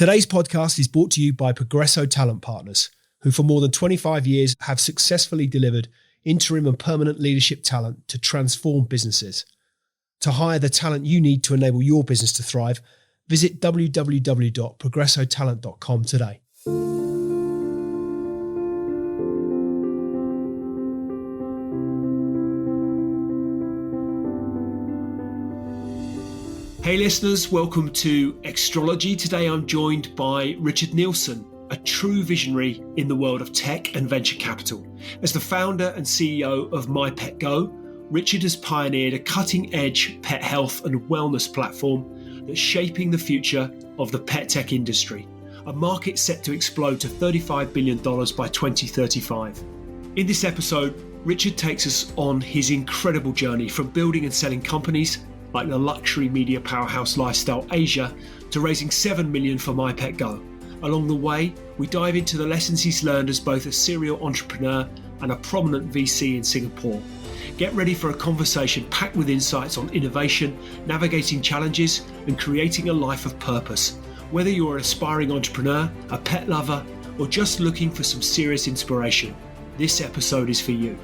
Today's podcast is brought to you by Progresso Talent Partners, who for more than 25 years have successfully delivered interim and permanent leadership talent to transform businesses. To hire the talent you need to enable your business to thrive, visit www.progressotalent.com today. Hey listeners, welcome to Extrology. Today I'm joined by Richard Nilsson, a true visionary in the world of tech and venture capital. As the founder and CEO of MyPetGo, Richard has pioneered a cutting-edge pet health and wellness platform that's shaping the future of the pet tech industry, a market set to explode to $35 billion by 2035. In this episode, Richard takes us on his incredible journey from building and selling companies like the luxury media powerhouse Lifestyle Asia to raising $7 million for MyPetGo. Along the way, we dive into the lessons he's learned as both a serial entrepreneur and a prominent VC in Singapore. Get ready for a conversation packed with insights on innovation, navigating challenges, and creating a life of purpose. Whether you're an aspiring entrepreneur, a pet lover, or just looking for some serious inspiration, this episode is for you.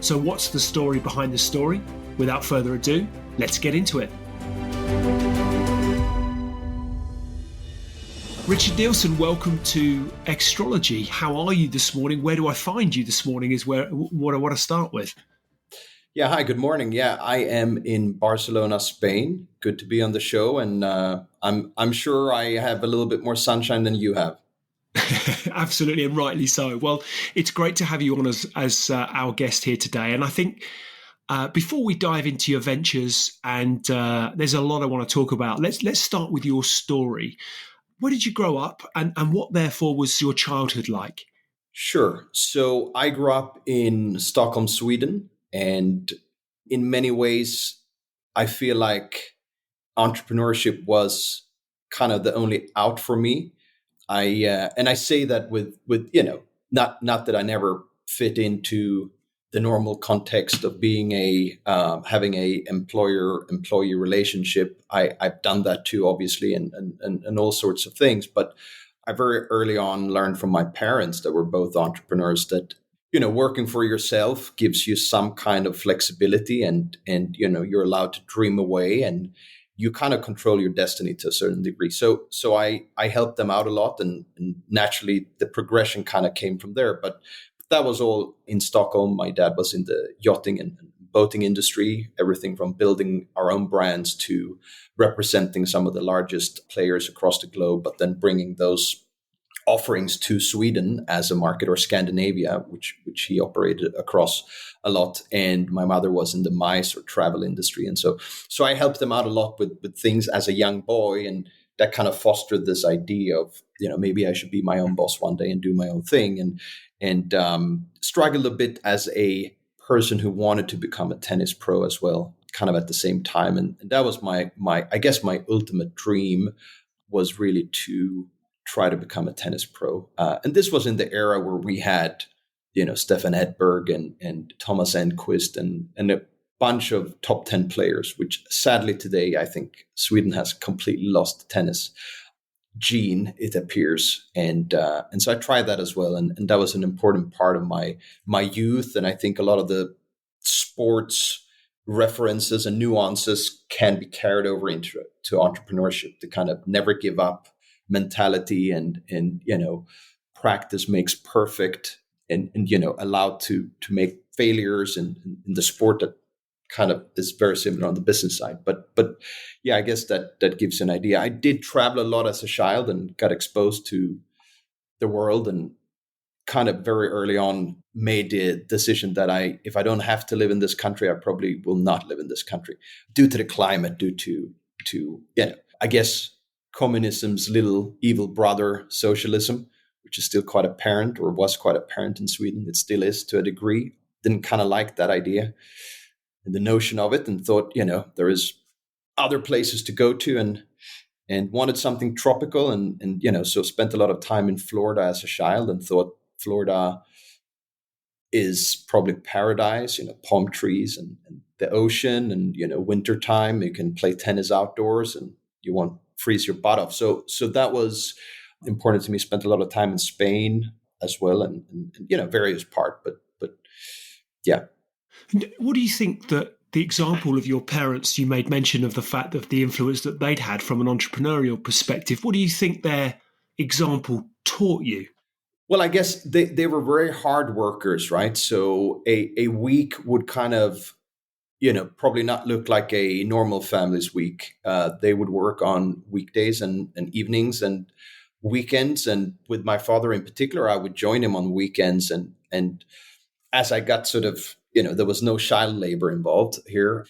So what's the story behind the story? Without further ado, let's get into it. Richard Nilsson, welcome to Extrology. How are you this morning? Where do I find you this morning is what I want to start with. Yeah, hi, good morning. Yeah, I am in Barcelona, Spain. Good to be on the show, and I'm sure I have a little bit more sunshine than you have. Absolutely, and rightly so. Well, it's great to have you on as our guest here today, and I think before we dive into your ventures, and there's a lot I want to talk about, let's start with your story. Where did you grow up, and what therefore was your childhood like? Sure. So I grew up in Stockholm, Sweden, and in many ways, I feel like entrepreneurship was kind of the only out for me. I say that with not that I never fit into the normal context of being having a employer-employee relationship. I've done that too, obviously, and all sorts of things. But I very early on learned from my parents that were both entrepreneurs that, working for yourself gives you some kind of flexibility and you're allowed to dream away and you kind of control your destiny to a certain degree. So I helped them out a lot and naturally the progression kind of came from there. But that was all in Stockholm. My dad was in the yachting and boating industry, everything from building our own brands to representing some of the largest players across the globe, but then bringing those offerings to Sweden as a market, or Scandinavia, which he operated across a lot. And my mother was in the MICE or travel industry. And so I helped them out a lot with things as a young boy. And that kind of fostered this idea of, maybe I should be my own boss one day and do my own thing. And struggled a bit as a person who wanted to become a tennis pro as well, kind of at the same time. And that was my I guess my ultimate dream was really to try to become a tennis pro. And this was in the era where we had, Stefan Edberg and Thomas Enquist and a bunch of top 10 players, which sadly today, I think Sweden has completely lost the tennis gene, it appears. And so I tried that as well. And that was an important part of my youth. And I think a lot of the sports references and nuances can be carried over into entrepreneurship, the kind of never give up mentality and practice makes perfect and allowed to make failures in the sport that kind of is very similar on the business side. But yeah, I guess that gives an idea. I did travel a lot as a child and got exposed to the world and kind of very early on made the decision that if I don't have to live in this country, I probably will not live in this country due to the climate, due to I guess communism's little evil brother, socialism, which is still quite apparent or was quite apparent in Sweden. It still is to a degree. Didn't kind of like that idea and the notion of it and thought, there is other places to go to and wanted something tropical and so spent a lot of time in Florida as a child and thought Florida is probably paradise, palm trees and the ocean and, wintertime, you can play tennis outdoors and you won't freeze your butt off. So that was important to me. Spent a lot of time in Spain as well, and various part. But yeah. What do you think that the example of your parents, you made mention of the fact of the influence that they'd had from an entrepreneurial perspective. What do you think their example taught you? Well, I guess they were very hard workers, right? So a week would kind of, probably not look like a normal family's week. They would work on weekdays and evenings and weekends. And with my father in particular, I would join him on weekends. And as I got sort of, there was no child labor involved here,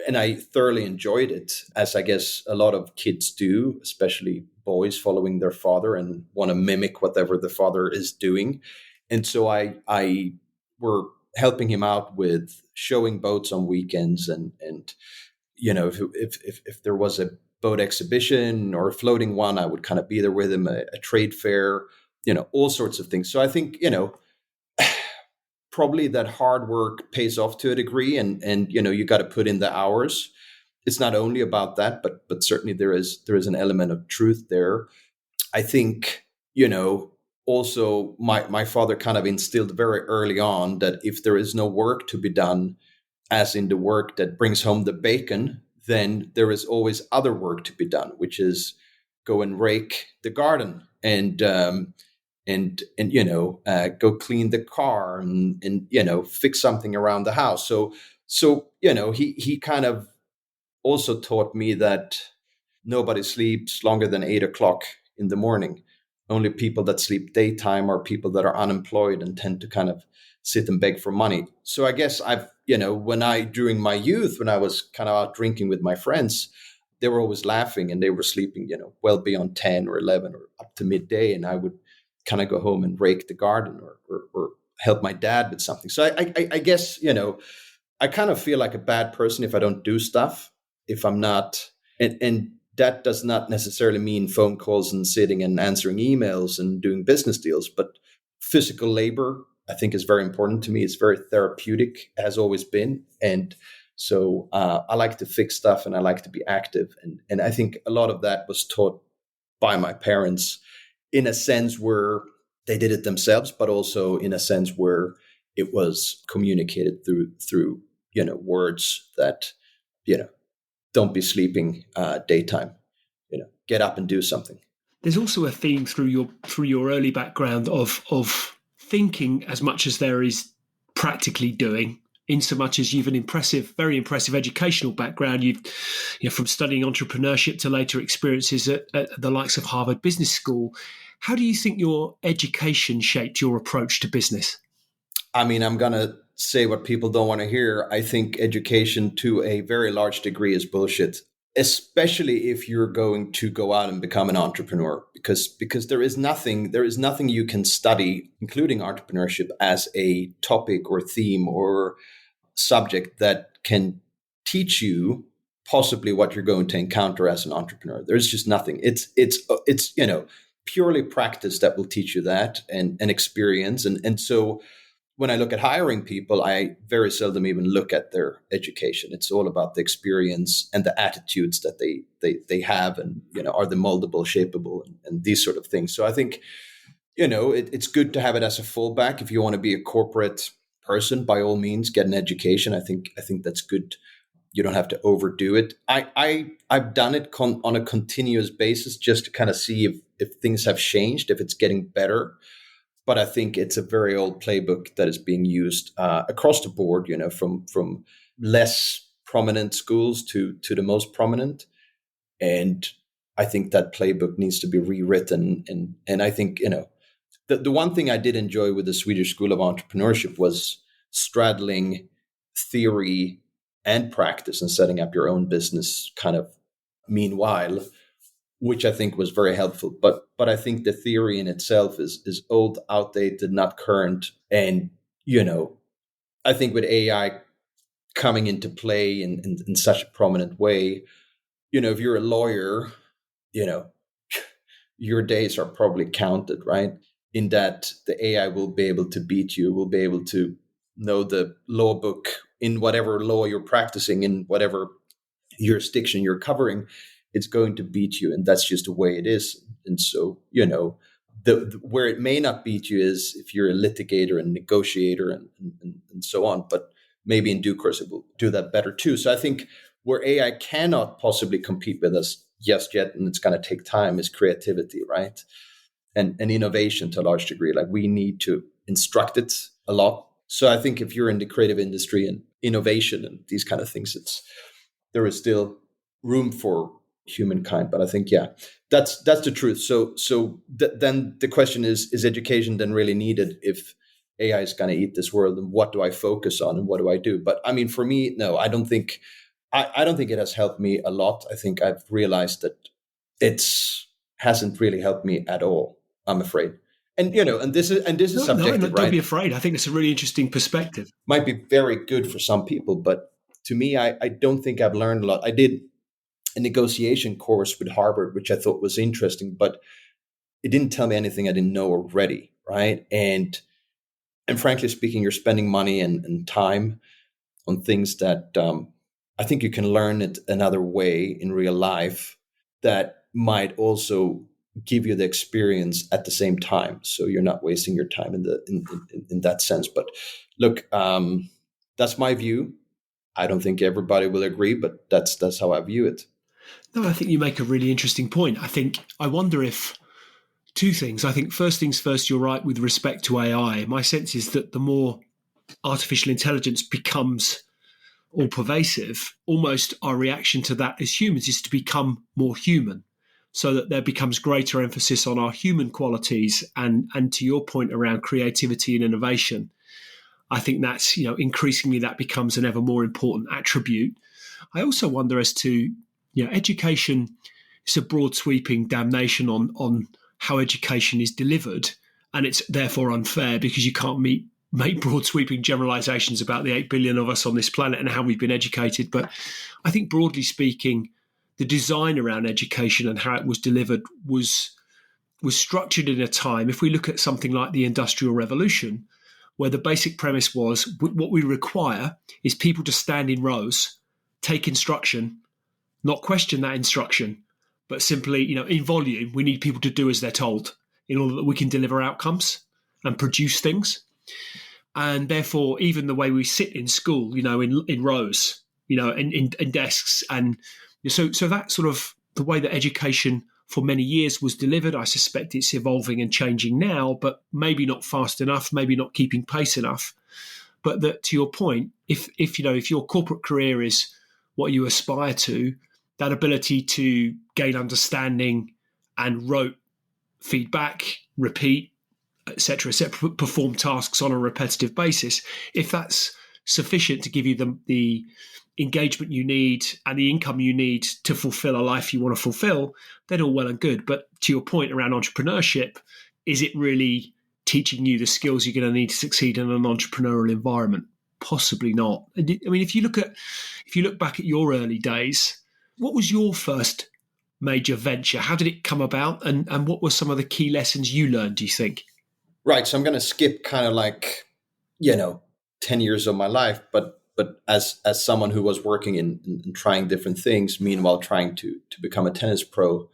and I thoroughly enjoyed it, as I guess a lot of kids do, especially boys following their father and want to mimic whatever the father is doing. And so I were helping him out with showing boats on weekends, and if there was a boat exhibition or a floating one, I would kind of be there with him, a trade fair, all sorts of things. So I think probably that hard work pays off to a degree, and you got to put in the hours. It's not only about that, but certainly there is an element of truth there. I think also my father kind of instilled very early on that if there is no work to be done, as in the work that brings home the bacon, then there is always other work to be done, which is go and rake the garden and go clean the car and fix something around the house. So he kind of also taught me that nobody sleeps longer than 8 o'clock in the morning. Only people that sleep daytime are people that are unemployed and tend to kind of sit and beg for money. So I guess during my youth, when I was kind of out drinking with my friends, they were always laughing and they were sleeping, well beyond 10 or 11 or up to midday. And I would kind of go home and rake the garden or help my dad with something. So I guess, I kind of feel like a bad person if I don't do stuff, if I'm not, and that does not necessarily mean phone calls and sitting and answering emails and doing business deals, but physical labor, I think, is very important to me. It's very therapeutic, has always been. And so I like to fix stuff and I like to be active. And I think a lot of that was taught by my parents, in a sense where they did it themselves, but also in a sense where it was communicated through words that, don't be sleeping daytime, get up and do something. There's also a theme through your early background of thinking as much as there is practically doing, in so much as you've an very impressive educational background. From studying entrepreneurship to later experiences at the likes of Harvard Business School. How do you think your education shaped your approach to business? I mean, I'm going to say what people don't want to hear. I think education to a very large degree is bullshit, especially if you're going to go out and become an entrepreneur, because there is nothing you can study, including entrepreneurship, as a topic or theme or subject that can teach you possibly what you're going to encounter as an entrepreneur. There's just nothing. It's purely practice that will teach you that, and experience. And so when I look at hiring people, I very seldom even look at their education. It's all about the experience and the attitudes that they have, and are they moldable, shapeable, and these sort of things. So I think it's good to have it as a fallback. If you want to be a corporate person, by all means, get an education. I think that's good. You don't have to overdo it. I've done it on a continuous basis just to kind of see if things have changed, if it's getting better. But I think it's a very old playbook that is being used across the board, from less prominent schools to the most prominent. And I think that playbook needs to be rewritten. And I think, the one thing I did enjoy with the Swedish School of Entrepreneurship was straddling theory and practice and setting up your own business kind of meanwhile, which I think was very helpful. But I think the theory in itself is old, outdated, not current. And, I think with AI coming into play in such a prominent way, if you're a lawyer, your days are probably counted, right? In that the AI will be able to beat you, will be able to know the law book in whatever law you're practicing, in whatever jurisdiction you're covering. it's going to beat you, and that's just the way it is. And so, where it may not beat you is if you're a litigator and negotiator and so on, but maybe in due course it will do that better too. So I think where AI cannot possibly compete with us just yet, and it's going to take time, is creativity, right? And innovation to a large degree. Like, we need to instruct it a lot. So I think if you're in the creative industry and innovation and these kind of things, there is still room for humankind. But I think, yeah, that's the truth. Then the question is education then really needed if AI is going to eat this world? And what do I focus on and what do I do? But I mean, for me, no, I don't think it has helped me a lot. I think I've realized that it's hasn't really helped me at all, I'm afraid. And this is subjective, no, right? don't be afraid. I think it's a really interesting perspective. Might be very good for some people, but to me, I don't think I've learned a lot. I did a negotiation course with Harvard, which I thought was interesting, but it didn't tell me anything I didn't know already, right? And frankly speaking, you're spending money and time on things that I think you can learn it another way in real life that might also give you the experience at the same time. So you're not wasting your time in that sense. But look, that's my view. I don't think everybody will agree, but that's how I view it. No, I think you make a really interesting point. I wonder if two things. I think first things first, you're right with respect to AI. My sense is that the more artificial intelligence becomes all pervasive, almost our reaction to that as humans is to become more human, so that there becomes greater emphasis on our human qualities and to your point around creativity and innovation. I think that's, increasingly that becomes an ever more important attribute. I also wonder as to, education is a broad sweeping damnation on how education is delivered, and it's therefore unfair because you can't make broad sweeping generalizations about the 8 billion of us on this planet and how we've been educated. But I think broadly speaking, the design around education and how it was delivered was structured in a time, if we look at something like the Industrial Revolution, where the basic premise was what we require is people to stand in rows, take instruction, not question that instruction, but simply, in volume, we need people to do as they're told in order that we can deliver outcomes and produce things. And therefore, even the way we sit in school, in rows, in desks. And so that's sort of the way that education for many years was delivered. I suspect it's evolving and changing now, but maybe not fast enough, maybe not keeping pace enough. But that, to your point, if your corporate career is what you aspire to, that ability to gain understanding and rote feedback, repeat, etc., perform tasks on a repetitive basis, if that's sufficient to give you the engagement you need and the income you need to fulfill a life you want to fulfill, then all well and good. But to your point around entrepreneurship, is it really teaching you the skills you're going to need to succeed in an entrepreneurial environment? Possibly not. I mean, if you look back at your early days, what was your first major venture? How did it come about, and what were some of the key lessons you learned, do you think? Right. So I'm going to skip kind of like, 10 years of my life, but as someone who was working in trying different things, meanwhile trying to become a tennis pro,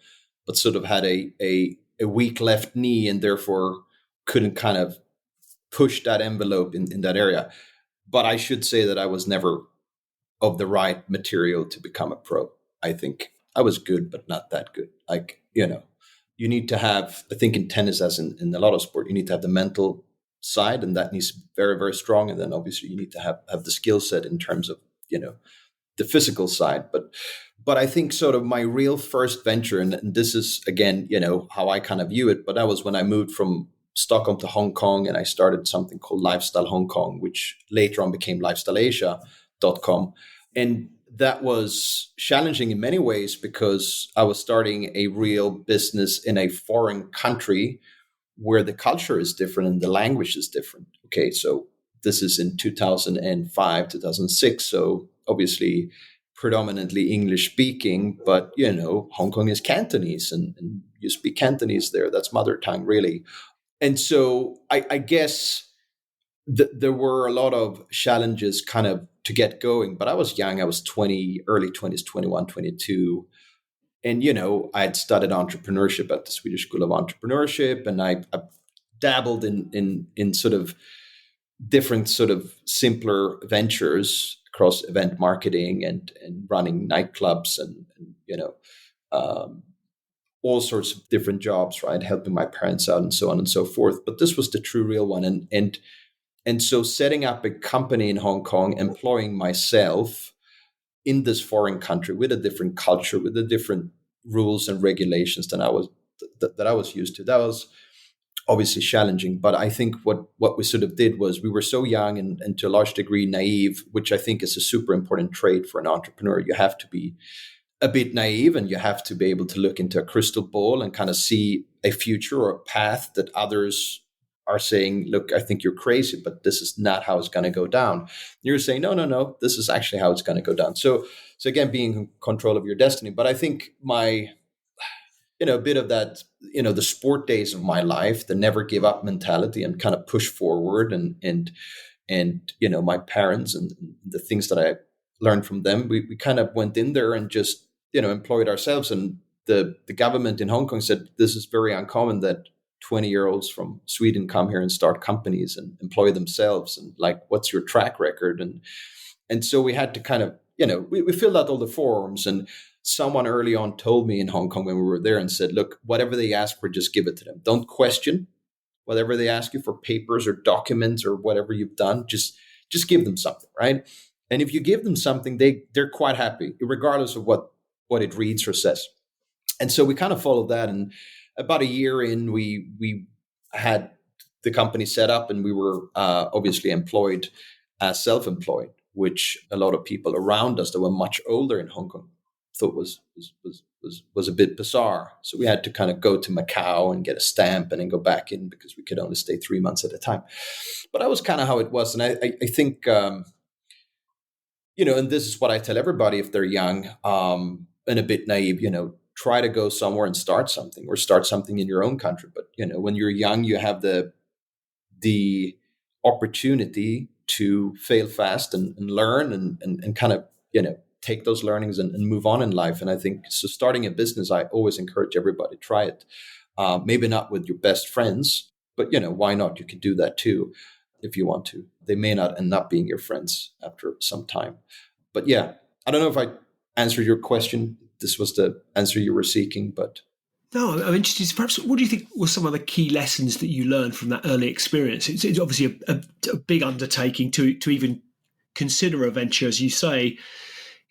but sort of had a weak left knee and therefore couldn't kind of push that envelope in that area. But I should say that I was never of the right material to become a pro. I think I was good, but not that good. Like, you need to have, I think in tennis, as in a lot of sport, you need to have the mental side, and that needs to be very, very strong. And then obviously you need to have the skill set in terms of, the physical side. But I think sort of my real first venture, and this is again, how I kind of view it, but that was when I moved from Stockholm to Hong Kong, and I started something called Lifestyle Hong Kong, which later on became lifestyleasia.com. And that was challenging in many ways because I was starting a real business in a foreign country where the culture is different and the language is different. Okay, so this is in 2005, 2006. So obviously predominantly English speaking, but Hong Kong is Cantonese and you speak Cantonese there. That's mother tongue, really. And so I guess there were a lot of challenges kind of to get going, but I was young. I was 20, early 20s, 21, 22. And, I had studied entrepreneurship at the Swedish School of Entrepreneurship, and I dabbled in sort of different sort of simpler ventures across event marketing and running nightclubs and um, all sorts of different jobs, right? Helping my parents out and so on and so forth. But this was the true real one. And so setting up a company in Hong Kong, employing myself in this foreign country with a different culture, with the different rules and regulations than that I was used to. That was obviously challenging. But I think what we sort of did was we were so young and to a large degree naive, which I think is a super important trait for an entrepreneur. You have to be a bit naive, and you have to be able to look into a crystal ball and kind of see a future or a path that others are saying, look, I think you're crazy, but this is not how it's going to go down. You're saying, no, this is actually how it's going to go down. So again, being in control of your destiny. But I think my, a bit of that, the sport days of my life, the never give up mentality and kind of push forward and my parents and the things that I learned from them, we kind of went in there and just, employed ourselves. And the government in Hong Kong said, this is very uncommon that 20-year-olds from Sweden come here and start companies and employ themselves. And like, what's your track record? And so we had to kind of, we filled out all the forms, and someone early on told me in Hong Kong when we were there and said, look, whatever they ask for, just give it to them. Don't question whatever they ask you for papers or documents or whatever you've done. Just give them something, right? And if you give them something, they're quite happy, regardless of what it reads or says. And so we kind of followed that. And about a year in, we had the company set up, and we were obviously employed as self-employed, which a lot of people around us that were much older in Hong Kong thought was a bit bizarre. So we had to kind of go to Macau and get a stamp and then go back in, because we could only stay 3 months at a time. But that was kind of how it was. And I think, and this is what I tell everybody if they're young and a bit naive, try to go somewhere and start something, or start something in your own country. But, when you're young, you have the opportunity to fail fast and learn and kind of, take those learnings and move on in life. And I think, so starting a business, I always encourage everybody, try it. Maybe not with your best friends, but, why not? You could do that too, if you want to. They may not end up being your friends after some time. But yeah, I don't know if I answered your question. This was the answer you were seeking, but... No, I'm interested. Perhaps, what do you think were some of the key lessons that you learned from that early experience? It's obviously a big undertaking to even consider a venture, as you say,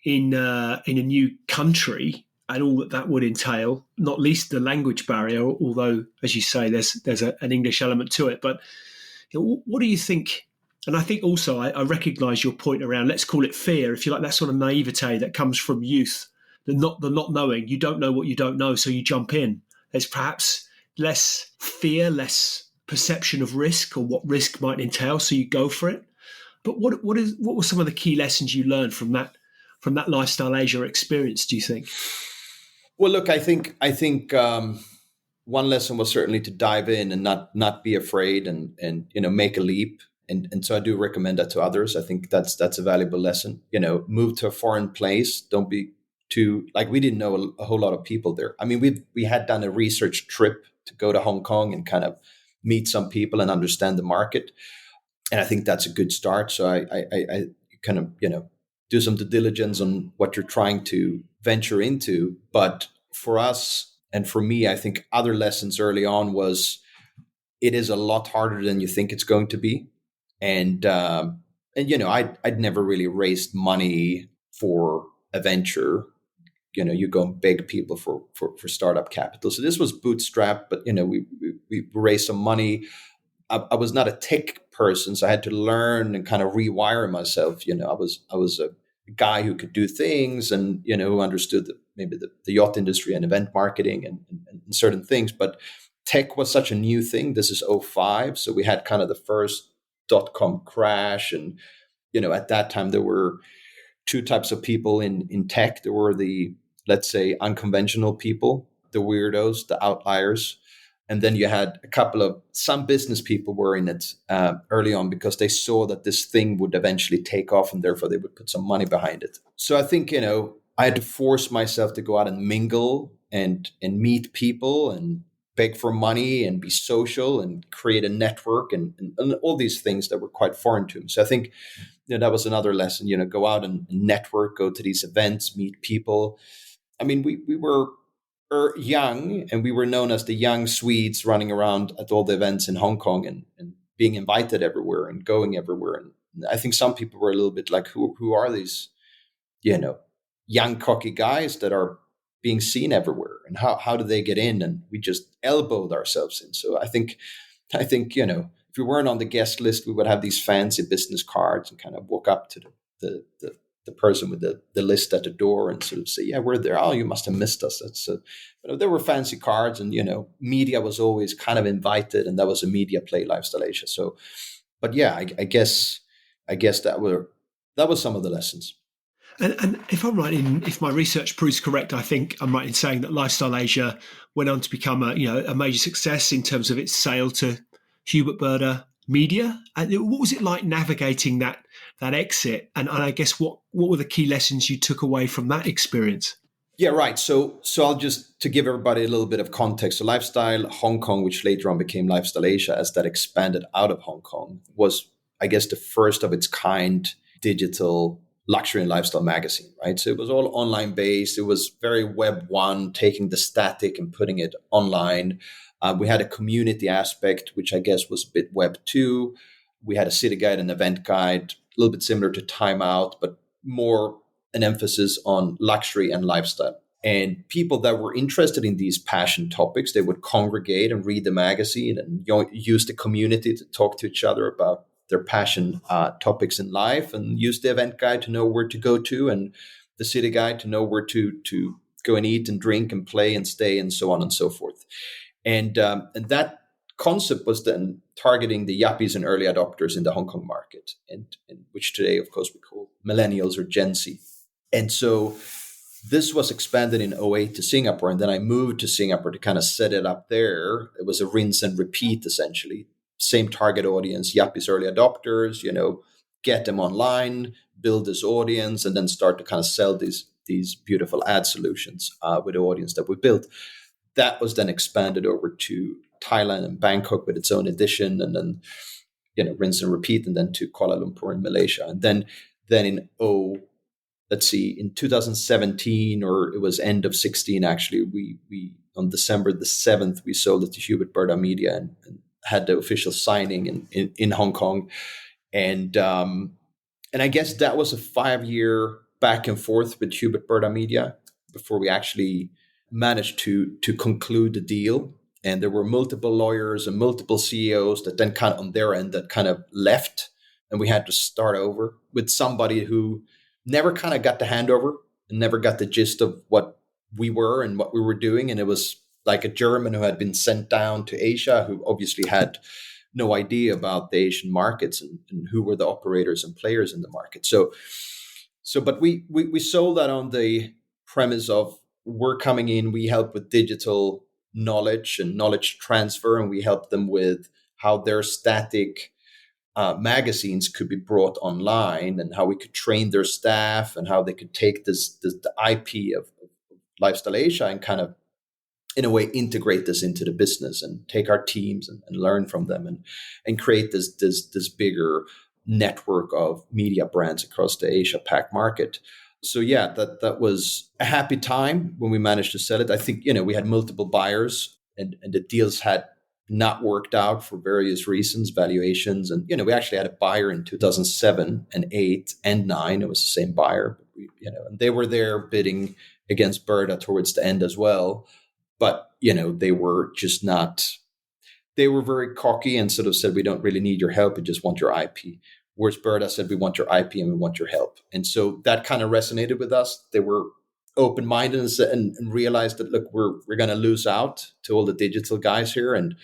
in a new country, and all that would entail. Not least the language barrier, although, as you say, there's an English element to it. But what do you think? And I think also I recognise your point around, let's call it fear, if you like, that sort of naivete that comes from youth. The not knowing. You don't know what you don't know, so you jump in. There's perhaps less fear, less perception of risk, or what risk might entail, so you go for it. But what were some of the key lessons you learned from that Lifestyle Asia experience, do you think? Well, look, I think one lesson was certainly to dive in and not be afraid and make a leap. And so I do recommend that to others. I think that's a valuable lesson. Move to a foreign place. Don't be too, like, we didn't know a whole lot of people there. I mean, we had done a research trip to go to Hong Kong and kind of meet some people and understand the market. And I think that's a good start. So I kind of, do some due diligence on what you're trying to venture into. But for us and for me, I think other lessons early on was, it is a lot harder than you think it's going to be. And I'd never really raised money for a venture. You go and beg people for startup capital. So this was bootstrap, but we raised some money. I was not a tech person, so I had to learn and kind of rewire myself. I was a guy who could do things and who understood maybe the yacht industry and event marketing and certain things. But tech was such a new thing. This is '05, so we had kind of the first .com crash, and at that time there were two types of people in tech. There were the, let's say, unconventional people, the weirdos, the outliers. And then you had some business people were in it early on because they saw that this thing would eventually take off, and therefore they would put some money behind it. So I think, I had to force myself to go out and mingle and meet people and beg for money and be social and create a network and all these things that were quite foreign to me. So I think that was another lesson. Go out and network, go to these events, meet people. I mean, we were young, and we were known as the young Swedes running around at all the events in Hong Kong and being invited everywhere and going everywhere. And I think some people were a little bit like, who are these, you know, young cocky guys that are being seen everywhere, and how do they get in? And we just elbowed ourselves in. So I think if we weren't on the guest list, we would have these fancy business cards and kind of walk up to the person with the list at the door and sort of say, yeah, we're there. Oh, you must have missed us. There were fancy cards, and media was always kind of invited, and that was a media play, Lifestyle Asia. So, but yeah, I guess that was some of the lessons. And if I'm right if my research proves correct, I think I'm right in saying that Lifestyle Asia went on to become a major success in terms of its sale to Hubert Burda Media. And what was it like navigating that exit? And I guess what were the key lessons you took away from that experience? Yeah, right. So I'll just, to give everybody a little bit of context. So Lifestyle Hong Kong, which later on became Lifestyle Asia, as that expanded out of Hong Kong, was, I guess, the first of its kind digital luxury and lifestyle magazine, right? So it was all online based. It was very Web 1, taking the static and putting it online. We had a community aspect, which I guess was a bit Web 2. We had a city guide and event guide, a little bit similar to Time Out, but more an emphasis on luxury and lifestyle. And people that were interested in these passion topics, they would congregate and read the magazine and use the community to talk to each other about their passion topics in life, and use the event guide to know where to go to, and the city guide to know where to go and eat and drink and play and stay, and so on and so forth. And that concept was then targeting the yuppies and early adopters in the Hong Kong market, and which today, of course, we call millennials or Gen Z. And so this was expanded in '08 to Singapore, and then I moved to Singapore to kind of set it up there. It was a rinse and repeat, essentially. Same target audience, yuppies, early adopters, get them online, build this audience, and then start to kind of sell these beautiful ad solutions with the audience that we built. That was then expanded over to Thailand and Bangkok with its own edition, and then, rinse and repeat, and then to Kuala Lumpur in Malaysia. And then in in 2017, or it was end of 16, actually, we on December the 7th, we sold it to Hubert Burda Media and had the official signing in Hong Kong. And I guess that was a 5-year back and forth with Hubert Burda Media before we actually managed to conclude the deal. And there were multiple lawyers and multiple CEOs that then kind of on their end that kind of left, and we had to start over with somebody who never kind of got the handover and never got the gist of what we were and what we were doing. And it was like a German who had been sent down to Asia, who obviously had no idea about the Asian markets and who were the operators and players in the market. But we sold that on the premise of, we're coming in, we help with digital knowledge and knowledge transfer, and we help them with how their static magazines could be brought online, and how we could train their staff, and how they could take the IP of Lifestyle Asia and kind of, in a way, integrate this into the business and take our teams and learn from them and create this bigger network of media brands across the Asia Pac market. So yeah, that was a happy time when we managed to sell it. I think, we had multiple buyers, and the deals had not worked out for various reasons, valuations. And, we actually had a buyer in 2007 and 8 and 9. It was the same buyer, and they were there bidding against Burda towards the end as well. But, they were just not, they were very cocky and sort of said, we don't really need your help. We just want your IP. Whereas Burda said, we want your IP and we want your help. And so that kind of resonated with us. They were open-minded and realized that, look, we're going to lose out to all the digital guys here. And,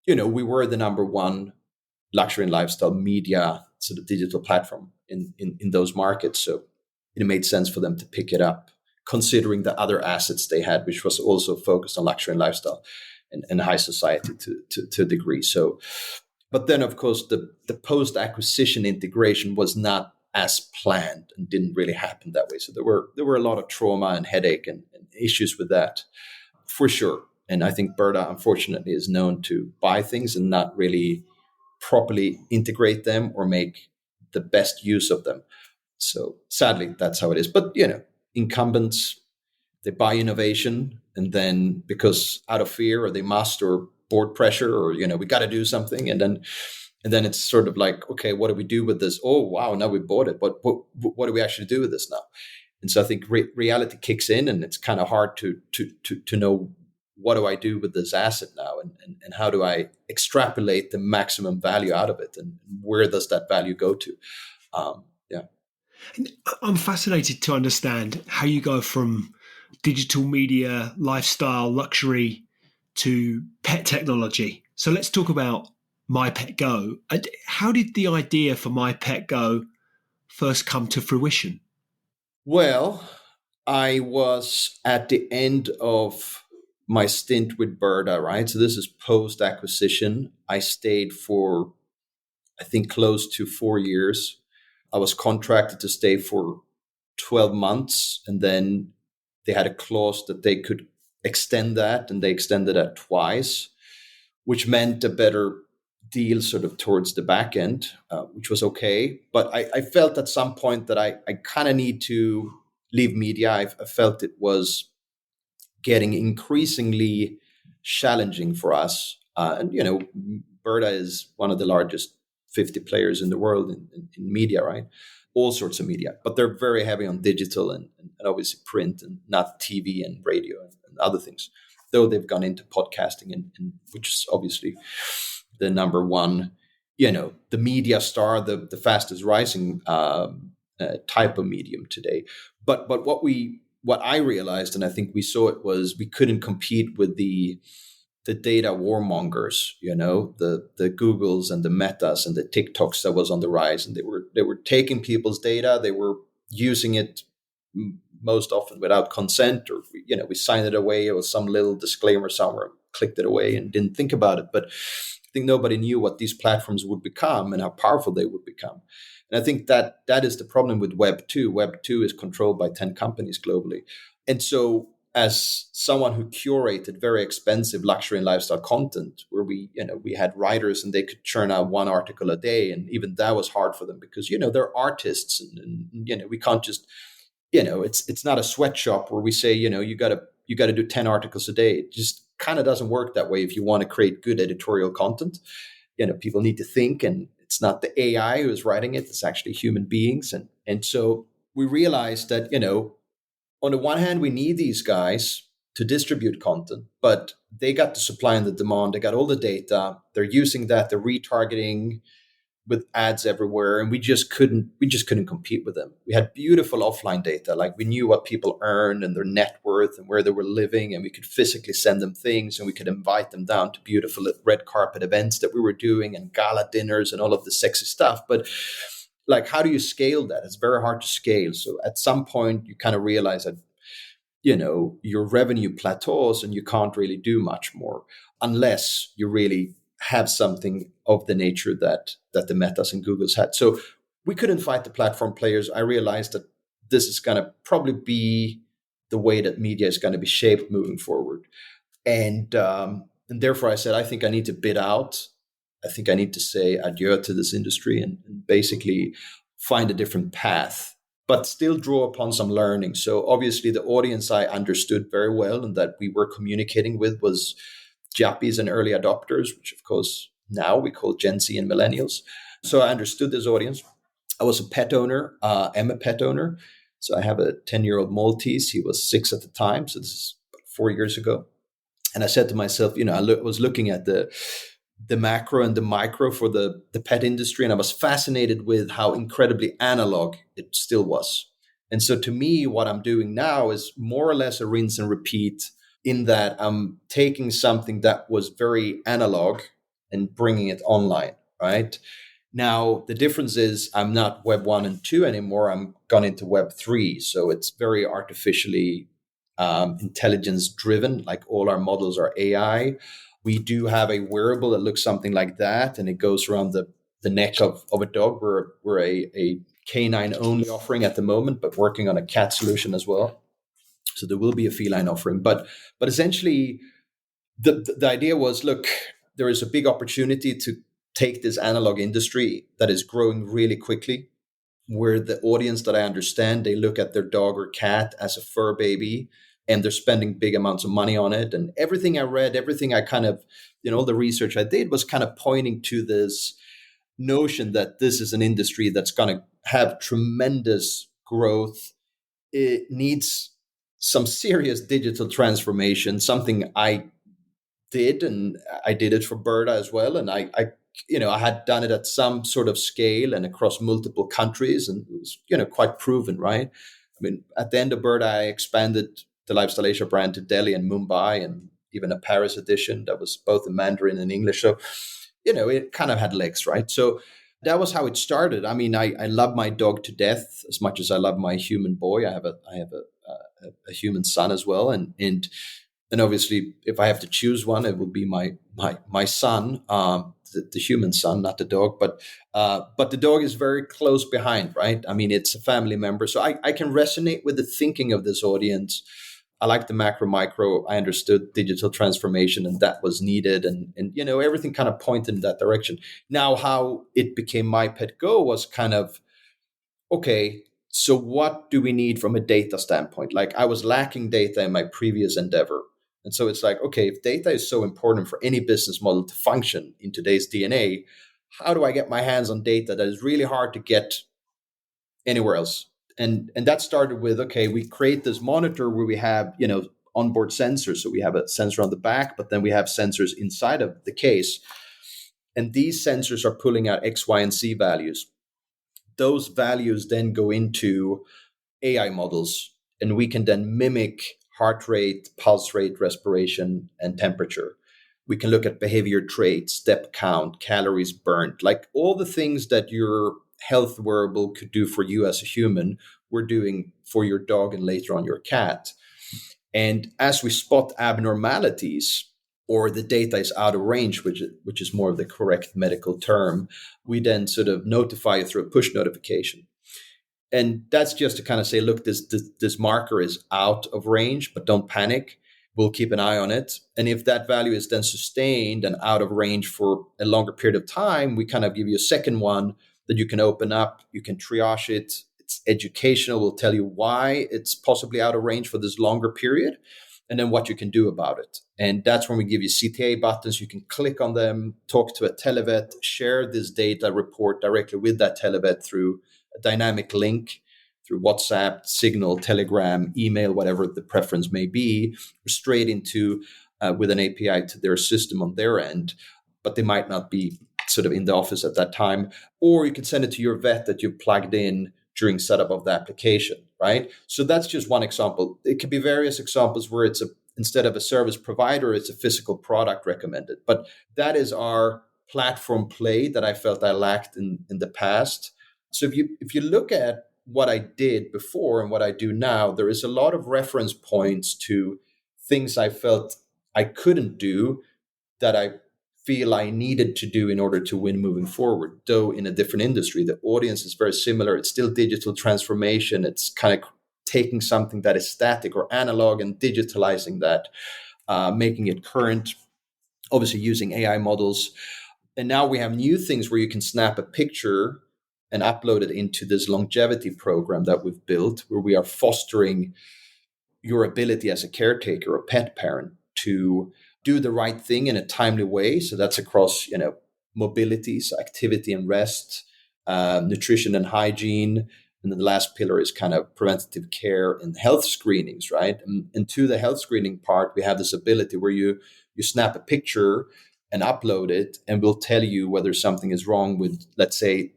we were the number one luxury and lifestyle media sort of digital platform in those markets. So it made sense for them to pick it up, considering the other assets they had, which was also focused on luxury and lifestyle and high society to a degree. So, but then, of course, the post-acquisition integration was not as planned and didn't really happen that way. So there were a lot of trauma and headache and issues with that, for sure. And I think Berta, unfortunately, is known to buy things and not really properly integrate them or make the best use of them. So sadly, that's how it is. But incumbents, they buy innovation, and then because out of fear or they must or board pressure or we got to do something, and then it's sort of like, okay, what do we do with this? Oh wow, now we bought it. What do we actually do with this now? And so I think reality kicks in, and it's kind of hard to know, what do I do with this asset now, and how do I extrapolate the maximum value out of it, and where does that value go to? Yeah. I'm fascinated to understand how you go from digital media, lifestyle, luxury to pet technology. So let's talk about MyPetGo. How did the idea for MyPetGo first come to fruition? Well, I was at the end of my stint with Berta, right? So this is post acquisition. I stayed for, I think, close to 4 years. I was contracted to stay for 12 months, and then they had a clause that they could extend that, and they extended that twice, which meant a better deal sort of towards the back end, which was okay. But I felt at some point that I kind of need to leave media. I felt it was getting increasingly challenging for us. Berta is one of the largest 50 players in the world in media, right? All sorts of media, but they're very heavy on digital and obviously print, and not TV and radio and other things, though they've gone into podcasting, and which is obviously the number one, the media star, the fastest rising type of medium today. But what I realized, and I think we saw it, was we couldn't compete with the data warmongers, the Googles and the Metas and the TikToks that was on the rise, and they were taking people's data, they were using it most often without consent, or we signed it away, or some little disclaimer somewhere, clicked it away and didn't think about it. But I think nobody knew what these platforms would become and how powerful they would become. And I think that is the problem with Web 2. Web 2 is controlled by 10 companies globally. And so as someone who curated very expensive luxury and lifestyle content, where we had writers and they could churn out one article a day, and even that was hard for them because they're artists, and we can't just it's not a sweatshop where we say you got to do 10 articles a day. It just kind of doesn't work that way if you want to create good editorial content. People need to think, and it's not the AI who is writing it, it's actually human beings. And so we realized that on the one hand, we need these guys to distribute content, but they got the supply and the demand. They got all the data. They're using that. They're retargeting with ads everywhere, and we just couldn't compete with them. We had beautiful offline data, like we knew what people earned and their net worth and where they were living, and we could physically send them things, and we could invite them down to beautiful red carpet events that we were doing, and gala dinners and all of the sexy stuff. But like, how do you scale that? It's very hard to scale. So at some point you kind of realize that your revenue plateaus and you can't really do much more unless you really have something of the nature that the Metas and Googles had. So we couldn't fight the platform players. I realized that this is going to probably be the way that media is going to be shaped moving forward. And therefore I said, I think I need to bid out. I think I need to say adieu to this industry and basically find a different path, but still draw upon some learning. So obviously the audience I understood very well and that we were communicating with was Jappies and early adopters, which of course now we call Gen Z and millennials. So I understood this audience. I was a pet owner. I'm a pet owner. So I have a 10-year-old Maltese. He was 6 at the time. So this is 4 years ago. And I said to myself, I was looking at the macro and the micro for the pet industry. And I was fascinated with how incredibly analog it still was. And so to me, what I'm doing now is more or less a rinse and repeat, in that I'm taking something that was very analog and bringing it online, right? Now, the difference is I'm not Web 1 and 2 anymore. I'm gone into Web 3. So it's very artificially intelligence driven, like all our models are AI. We do have a wearable that looks something like that, and it goes around the neck of a dog, where a canine only offering at the moment, but working on a cat solution as well. So there will be a feline offering. But essentially, the idea was, look, there is a big opportunity to take this analog industry that is growing really quickly, where the audience that I understand, they look at their dog or cat as a fur baby, and they're spending big amounts of money on it. And everything I read, everything I kind of, the research I did was kind of pointing to this notion that this is an industry that's going to have tremendous growth. It needs some serious digital transformation, something I did, and I did it for Berta as well. And I had done it at some sort of scale and across multiple countries, and it was, quite proven, right? I mean, at the end of Berta, I expanded the Lifestyle Asia brand to Delhi and Mumbai, and even a Paris edition that was both in Mandarin and English. So, it kind of had legs, right? So that was how it started. I mean, I love my dog to death as much as I love my human boy. I have a human son as well, and obviously, if I have to choose one, it would be my son, the human son, not the dog. But the dog is very close behind, right? I mean, it's a family member, so I can resonate with the thinking of this audience. I like the macro micro. I understood digital transformation, and that was needed, and everything kind of pointed in that direction. Now, how it became MyPetGo was kind of, okay, so what do we need from a data standpoint? Like, I was lacking data in my previous endeavor. And so it's like, okay, if data is so important for any business model to function in today's DNA, how do I get my hands on data that is really hard to get anywhere else? And that started with, okay, we create this monitor where we have, onboard sensors. So we have a sensor on the back, but then we have sensors inside of the case. And these sensors are pulling out X, Y, and Z values. Those values then go into AI models, and we can then mimic heart rate, pulse rate, respiration, and temperature. We can look at behavior traits, step count, calories burnt, like all the things that your health wearable could do for you as a human, we're doing for your dog and later on your cat. And as we spot abnormalities, or the data is out of range, which is more of the correct medical term, we then sort of notify you through a push notification. And that's just to kind of say, look, this marker is out of range, but don't panic. We'll keep an eye on it. And if that value is then sustained and out of range for a longer period of time, we kind of give you a second one that you can open up. You can triage it. It's educational. We'll tell you why it's possibly out of range for this longer period, and then what you can do about it. And that's when we give you CTA buttons. You can click on them, talk to a televet, share this data report directly with that televet through a dynamic link, through WhatsApp, Signal, Telegram, email, whatever the preference may be, straight into with an API to their system on their end. But they might not be sort of in the office at that time. Or you can send it to your vet that you plugged in during setup of the application, right? So that's just one example. It could be various examples where it's instead of a service provider, it's a physical product recommended. But that is our platform play that I felt I lacked in the past. So if you look at what I did before and what I do now, there is a lot of reference points to things I felt I couldn't do that I feel I needed to do in order to win moving forward, though in a different industry. The audience is very similar. It's still digital transformation. It's kind of taking something that is static or analog and digitalizing that, making it current, obviously using AI models. And now we have new things where you can snap a picture and upload it into this longevity program that we've built, where we are fostering your ability as a caretaker or pet parent to do the right thing in a timely way. So that's across, mobility, so activity and rest, nutrition and hygiene. And then the last pillar is kind of preventative care and health screenings, right? And to the health screening part, we have this ability where you snap a picture and upload it, and we'll tell you whether something is wrong with, let's say,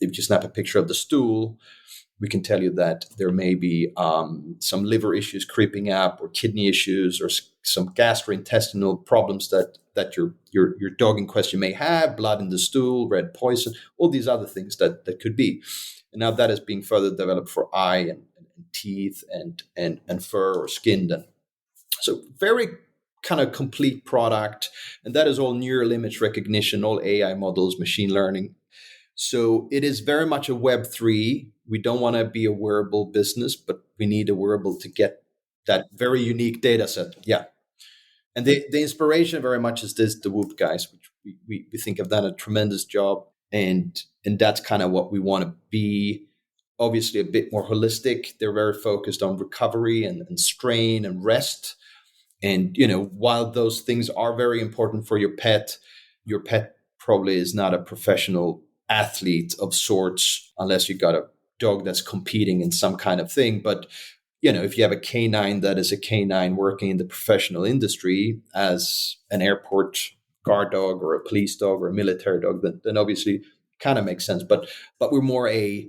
if you snap a picture of the stool, we can tell you that there may be some liver issues creeping up, or kidney issues, or some gastrointestinal problems that your dog in question may have, blood in the stool, red poison, all these other things that could be. And now that is being further developed for eye and teeth and fur or skin. And so very kind of complete product. And that is all neural image recognition, all AI models, machine learning. So it is very much a Web3. We don't want to be a wearable business, but we need a wearable to get that very unique data set. Yeah. And the inspiration very much is this, the Whoop guys, which we think have done a tremendous job. And that's kind of what we want to be. Obviously, a bit more holistic. They're very focused on recovery and strain and rest. And, while those things are very important for your pet probably is not a professional athlete of sorts unless you got a dog that's competing in some kind of thing. But, if you have a canine that is a canine working in the professional industry as an airport guard dog or a police dog or a military dog, then obviously kind of makes sense. But we're more a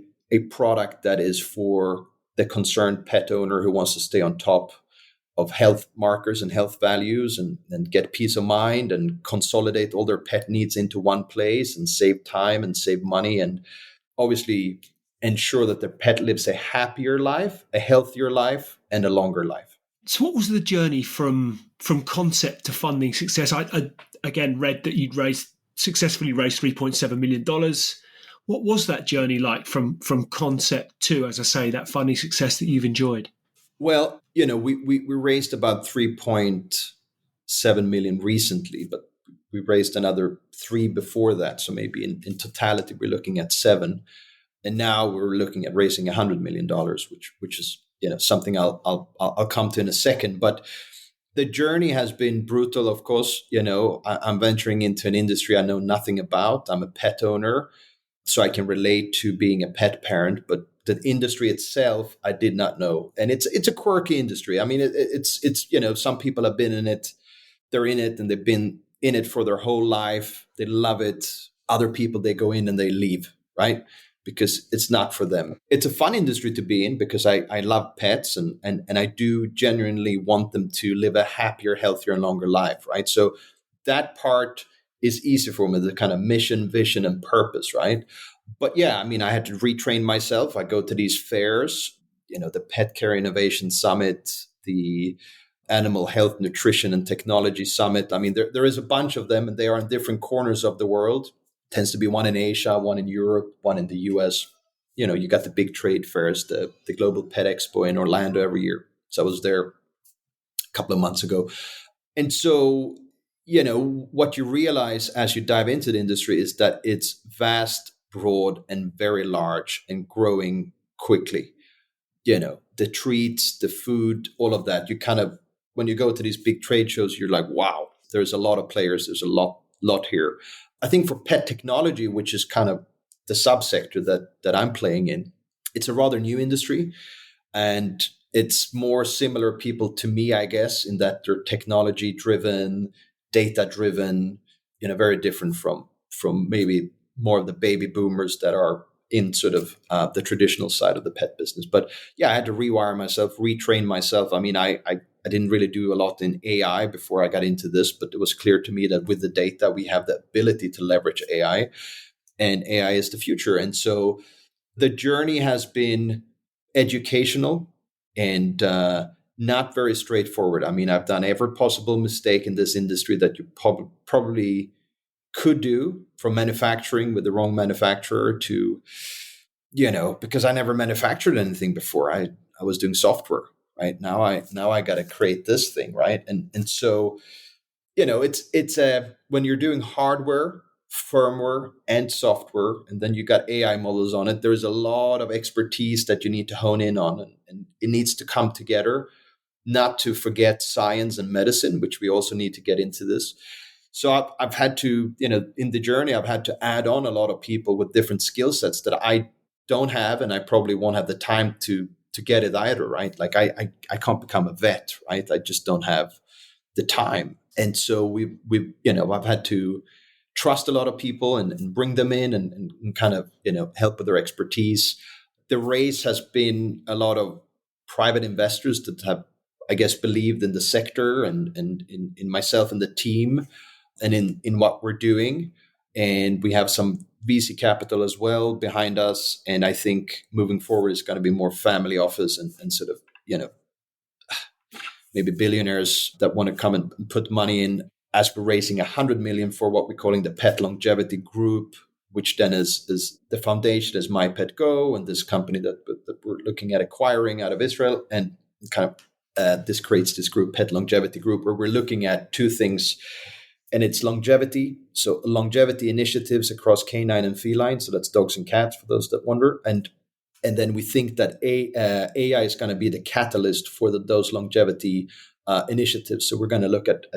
product that is for the concerned pet owner who wants to stay on top of health markers and health values and get peace of mind and consolidate all their pet needs into one place and save time and save money and obviously ensure that their pet lives a happier life, a healthier life, and a longer life. So what was the journey from concept to funding success? I again read that you'd successfully raised $3.7 million. What was that journey like from concept to, as I say, that funding success that you've enjoyed? Well, we raised about 3.7 million recently, but we raised another 3 before that. So maybe in totality, we're looking at 7. And now we're looking at raising $100 million, which is, something I'll come to in a second. But the journey has been brutal, of course. I'm venturing into an industry I know nothing about. I'm a pet owner, so I can relate to being a pet parent, but the industry itself, I did not know. And it's a quirky industry. I mean, it's some people have been in it, they're in it and they've been in it for their whole life. They love it. Other people, they go in and they leave, right? Because it's not for them. It's a fun industry to be in because I love pets and I do genuinely want them to live a happier, healthier and longer life, right? So that part is easy for me, the kind of mission, vision and purpose, right? But yeah, I mean, I had to retrain myself. I go to these fairs, the Pet Care Innovation Summit, the Animal Health, Nutrition and Technology Summit. I mean, there is a bunch of them and they are in different corners of the world. Tends to be one in Asia, one in Europe, one in the US. You got the big trade fairs, the Global Pet Expo in Orlando every year. So I was there a couple of months ago. And so, what you realize as you dive into the industry is that it's vast, broad, and very large and growing quickly. The treats, the food, all of that. You kind of, when you go to these big trade shows, you're like, wow, there's a lot of players. There's a lot here. I think for pet technology, which is kind of the subsector that I'm playing in, it's a rather new industry. And it's more similar people to me, I guess, in that they're technology driven, data driven, very different from maybe more of the baby boomers that are in sort of the traditional side of the pet business. But yeah, I had to rewire myself, retrain myself. I mean, I didn't really do a lot in AI before I got into this, but it was clear to me that with the data, we have the ability to leverage AI, and AI is the future. And so the journey has been educational and not very straightforward. I mean, I've done every possible mistake in this industry that you probably could do, from manufacturing with the wrong manufacturer to, because I never manufactured anything before. I was doing software, right? Now I got to create this thing, right? And so, it's when you're doing hardware, firmware and software, and then you got AI models on it, there's a lot of expertise that you need to hone in on, and it needs to come together, not to forget science and medicine, which we also need to get into this. So I've had to, in the journey, I've had to add on a lot of people with different skill sets that I don't have, and I probably won't have the time to get it either, right? Like I can't become a vet, right? I just don't have the time. And so we've I've had to trust a lot of people and bring them in and kind of, help with their expertise. The race has been a lot of private investors that have, I guess, believed in the sector and in myself and the team and in what we're doing. And we have some VC capital as well behind us. And I think moving forward is going to be more family office and sort of, maybe billionaires that want to come and put money in, as we're raising 100 million for what we're calling the Pet Longevity Group, which then is the foundation is MyPetGo and this company that we're looking at acquiring out of Israel, and kind of this creates this group, Pet Longevity Group, where we're looking at two things, and it's longevity. So longevity initiatives across canine and feline. So that's dogs and cats for those that wonder, and then we think that AI is going to be the catalyst for those longevity initiatives. So we're going to look at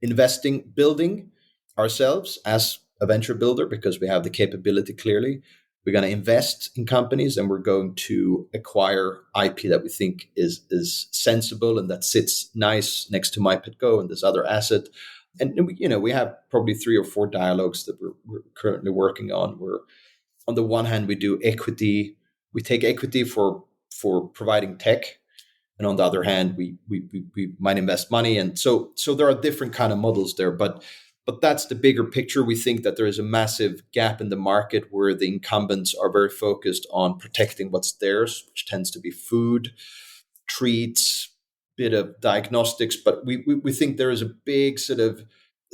investing, building ourselves as a venture builder because we have the capability clearly. We're going to invest in companies, and we're going to acquire IP that we think is sensible and that sits nice next to MyPetGo and this other asset. And we have probably 3 or 4 dialogues that we're currently working on. Where on the one hand we do equity, we take equity for providing tech, and on the other hand we might invest money, and so there are different kind of models there, but that's the bigger picture. We think that there is a massive gap in the market where the incumbents are very focused on protecting what's theirs, which tends to be food, treats, bit of diagnostics, but we think there is a big sort of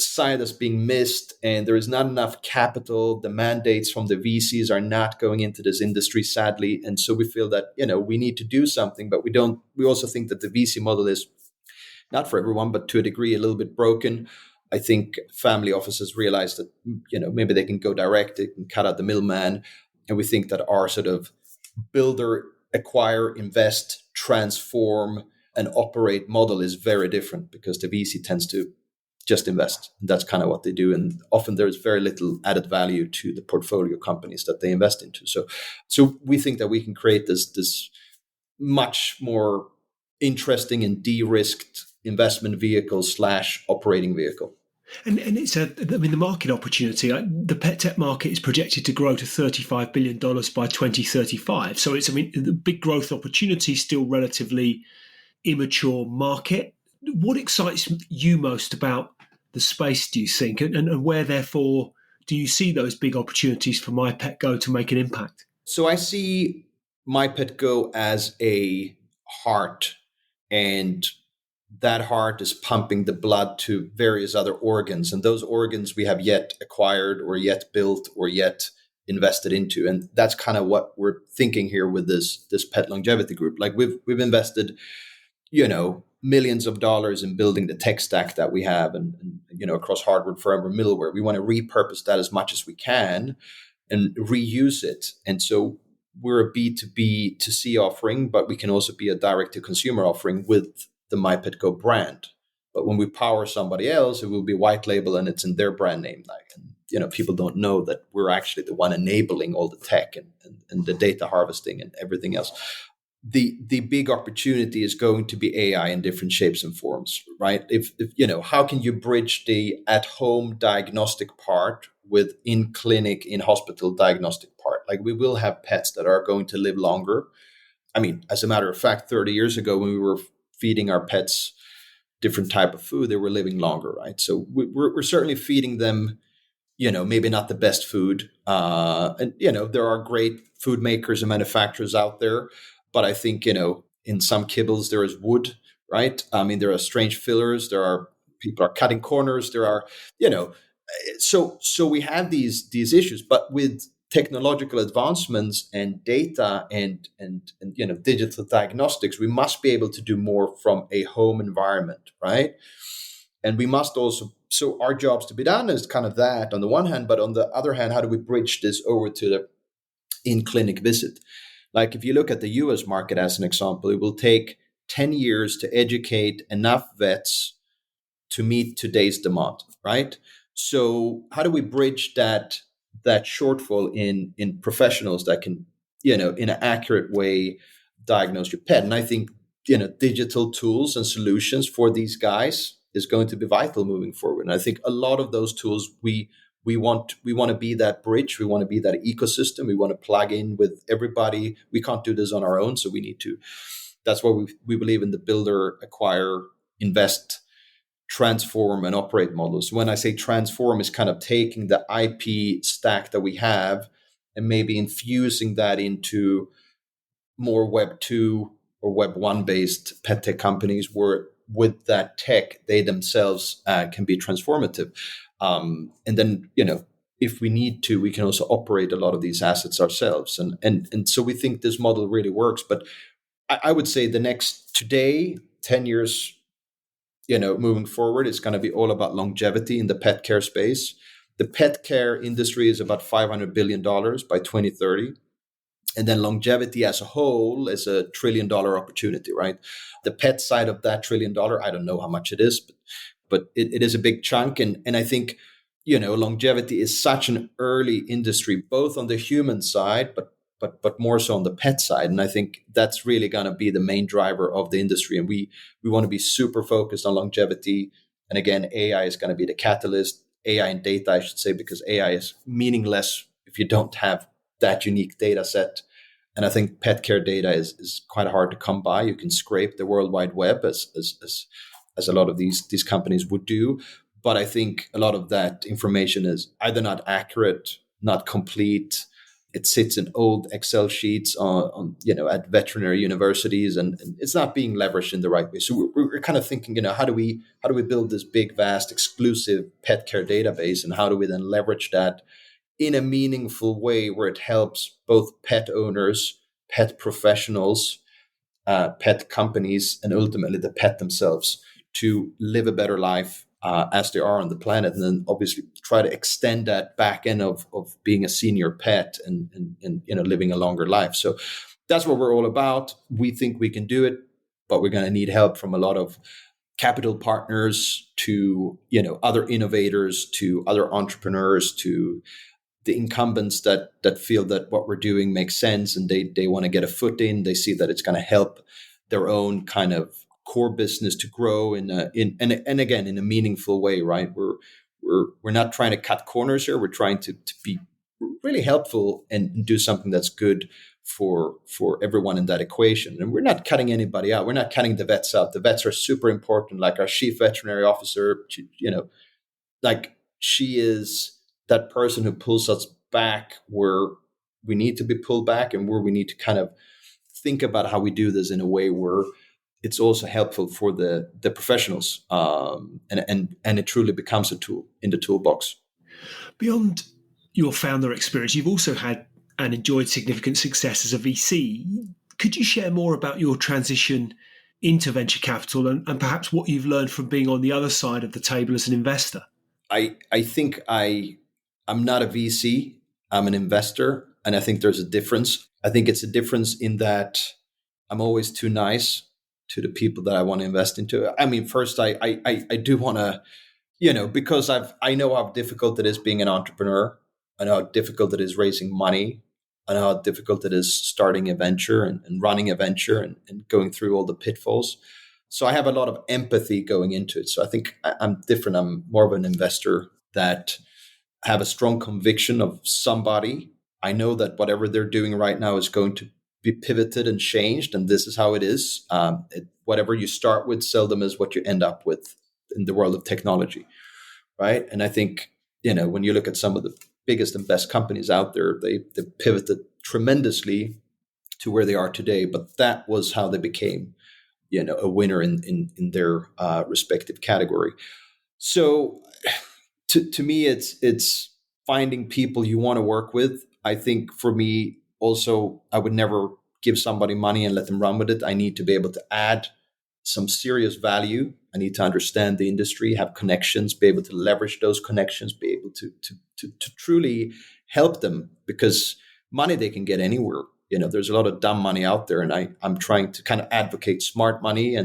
side that's being missed, and there is not enough capital. The mandates from the VCs are not going into this industry, sadly, and so we feel that we need to do something, but we also think that the VC model is not for everyone, but to a degree a little bit broken. I think family offices realize that maybe they can go direct, they can cut out the middleman, and we think that our sort of builder, acquire, invest, transform, and operate model is very different because the VC tends to just invest. And that's kind of what they do. And often there's very little added value to the portfolio companies that they invest into. So we think that we can create this much more interesting and de-risked investment vehicle / operating vehicle. And it's the market opportunity, the pet tech market is projected to grow to $35 billion by 2035. So the big growth opportunity, still relatively immature market. What excites you most about the space, do you think? And where, therefore, do you see those big opportunities for MyPetGo to make an impact? So I see MyPetGo as a heart, and that heart is pumping the blood to various other organs. And those organs we have yet acquired or yet built or yet invested into. And that's kind of what we're thinking here with this Pet Longevity Group. Like we've invested, millions of dollars in building the tech stack that we have and across hardware, firmware, middleware. We want to repurpose that as much as we can and reuse it. And so we're a B2B to C offering, but we can also be a direct to consumer offering with the MyPetGo brand. But when we power somebody else, it will be white label and it's in their brand name. People don't know that we're actually the one enabling all the tech and the data harvesting and everything else. The big opportunity is going to be AI in different shapes and forms, right? If how can you bridge the at-home diagnostic part with in-clinic, in-hospital diagnostic part? Like we will have pets that are going to live longer. I mean, as a matter of fact, 30 years ago when we were feeding our pets different type of food, they were living longer, right? So we're certainly feeding them, maybe not the best food. And there are great food makers and manufacturers out there. But I think, in some kibbles, there is wood, right? I mean, there are strange fillers. People are cutting corners. There are, so we have these issues. But with technological advancements and data and digital diagnostics, we must be able to do more from a home environment, right? And we must also, so our jobs to be done is kind of that on the one hand, but on the other hand, how do we bridge this over to the in-clinic visit? Like if you look at the US market as an example, it will take 10 years to educate enough vets to meet today's demand, right? So how do we bridge that shortfall in professionals that can, in an accurate way diagnose your pet? And I think, digital tools and solutions for these guys is going to be vital moving forward. And I think a lot of those tools we want to be that bridge. We want to be that ecosystem. We want to plug in with everybody. We can't do this on our own. So we need to, that's why we believe in the builder, acquire, invest, transform, and operate models. When I say transform, is kind of taking the IP stack that we have and maybe infusing that into more Web 2 or Web 1 based pet tech companies where with that tech, they themselves can be transformative. And then, if we need to, we can also operate a lot of these assets ourselves. And so we think this model really works. But I would say the next today, 10 years, moving forward, is going to be all about longevity in the pet care space. The pet care industry is about $500 billion by 2030. And then longevity as a whole is $1 trillion opportunity, right? The pet side of that $1 trillion, I don't know how much it is, but it is a big chunk. And I think, longevity is such an early industry, both on the human side, but more so on the pet side. And I think that's really going to be the main driver of the industry. And we want to be super focused on longevity. And again, AI is going to be the catalyst. AI and data, I should say, because AI is meaningless if you don't have that unique data set. And I think pet care data is quite hard to come by. You can scrape the World Wide Web as a lot of these companies would do. But I think a lot of that information is either not accurate, not complete. It sits in old Excel sheets on at veterinary universities, and it's not being leveraged in the right way. So we're kind of thinking, how do we build this big, vast, exclusive pet care database, and how do we then leverage that in a meaningful way where it helps both pet owners, pet professionals, pet companies, and ultimately the pet themselves to live a better life as they are on the planet, and then obviously try to extend that back end of being a senior pet and living a longer life. So that's what we're all about. We think we can do it, but we're going to need help from a lot of capital partners to other innovators, to other entrepreneurs, to the incumbents that feel that what we're doing makes sense, and they want to get a foot in. They see that it's going to help their own kind of core business to grow in again in a meaningful way, right? We're not trying to cut corners here. We're trying to be really helpful and do something that's good for everyone in that equation. And we're not cutting anybody out. We're not cutting the vets out. The vets are super important. Like our chief veterinary officer, like she is that person who pulls us back where we need to be pulled back, and where we need to kind of think about how we do this in a way where it's also helpful for the professionals, and it truly becomes a tool in the toolbox. Beyond your founder experience, you've also had and enjoyed significant success as a VC. Could you share more about your transition into venture capital and perhaps what you've learned from being on the other side of the table as an investor? I think I'm not a VC. I'm an investor, and I think there's a difference. I think it's a difference in that I'm always too nice to the people that I want to invest into. I mean, first, I do want to, because I know how difficult it is being an entrepreneur. I know how difficult it is raising money. I know how difficult it is starting a venture and running a venture and going through all the pitfalls. So I have a lot of empathy going into it. So I think I'm different. I'm more of an investor that have a strong conviction of somebody. I know that whatever they're doing right now is going to be pivoted and changed, and this is how it is. Whatever you start with seldom is what you end up with in the world of technology, right? And I think, when you look at some of the biggest and best companies out there, they pivoted tremendously to where they are today, but that was how they became, a winner in their respective category. So to me, it's finding people you want to work with. I think for me, also, I would never give somebody money and let them run with it. I need to be able to add some serious value. I need to understand the industry, have connections, be able to leverage those connections, be able to truly help them, because money they can get anywhere. There's a lot of dumb money out there, and I'm trying to kind of advocate smart money.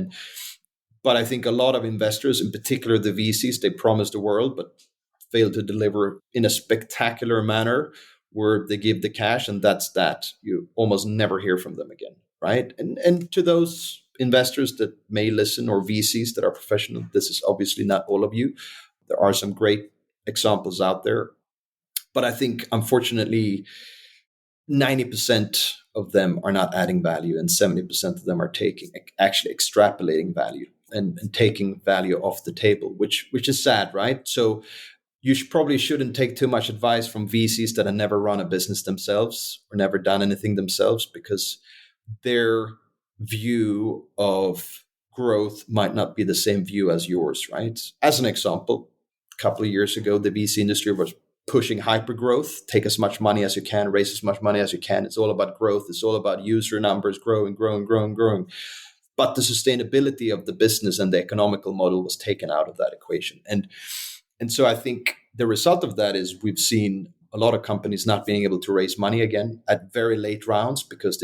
But I think a lot of investors, in particular the VCs, they promise the world, but fail to deliver in a spectacular manner, where they give the cash and that's that. You almost never hear from them again, right? And to those investors that may listen, or VCs that are professional, this is obviously not all of you. There are some great examples out there. But I think, unfortunately, 90% of them are not adding value, and 70% of them are actually extrapolating value and taking value off the table, which is sad, right? So you probably shouldn't take too much advice from VCs that have never run a business themselves or never done anything themselves, because their view of growth might not be the same view as yours, right? As an example, a couple of years ago, the VC industry was pushing hyper growth, take as much money as you can, raise as much money as you can. It's all about growth. It's all about user numbers growing, growing, growing, growing. But the sustainability of the business and the economical model was taken out of that equation. And so I think the result of that is we've seen a lot of companies not being able to raise money again at very late rounds because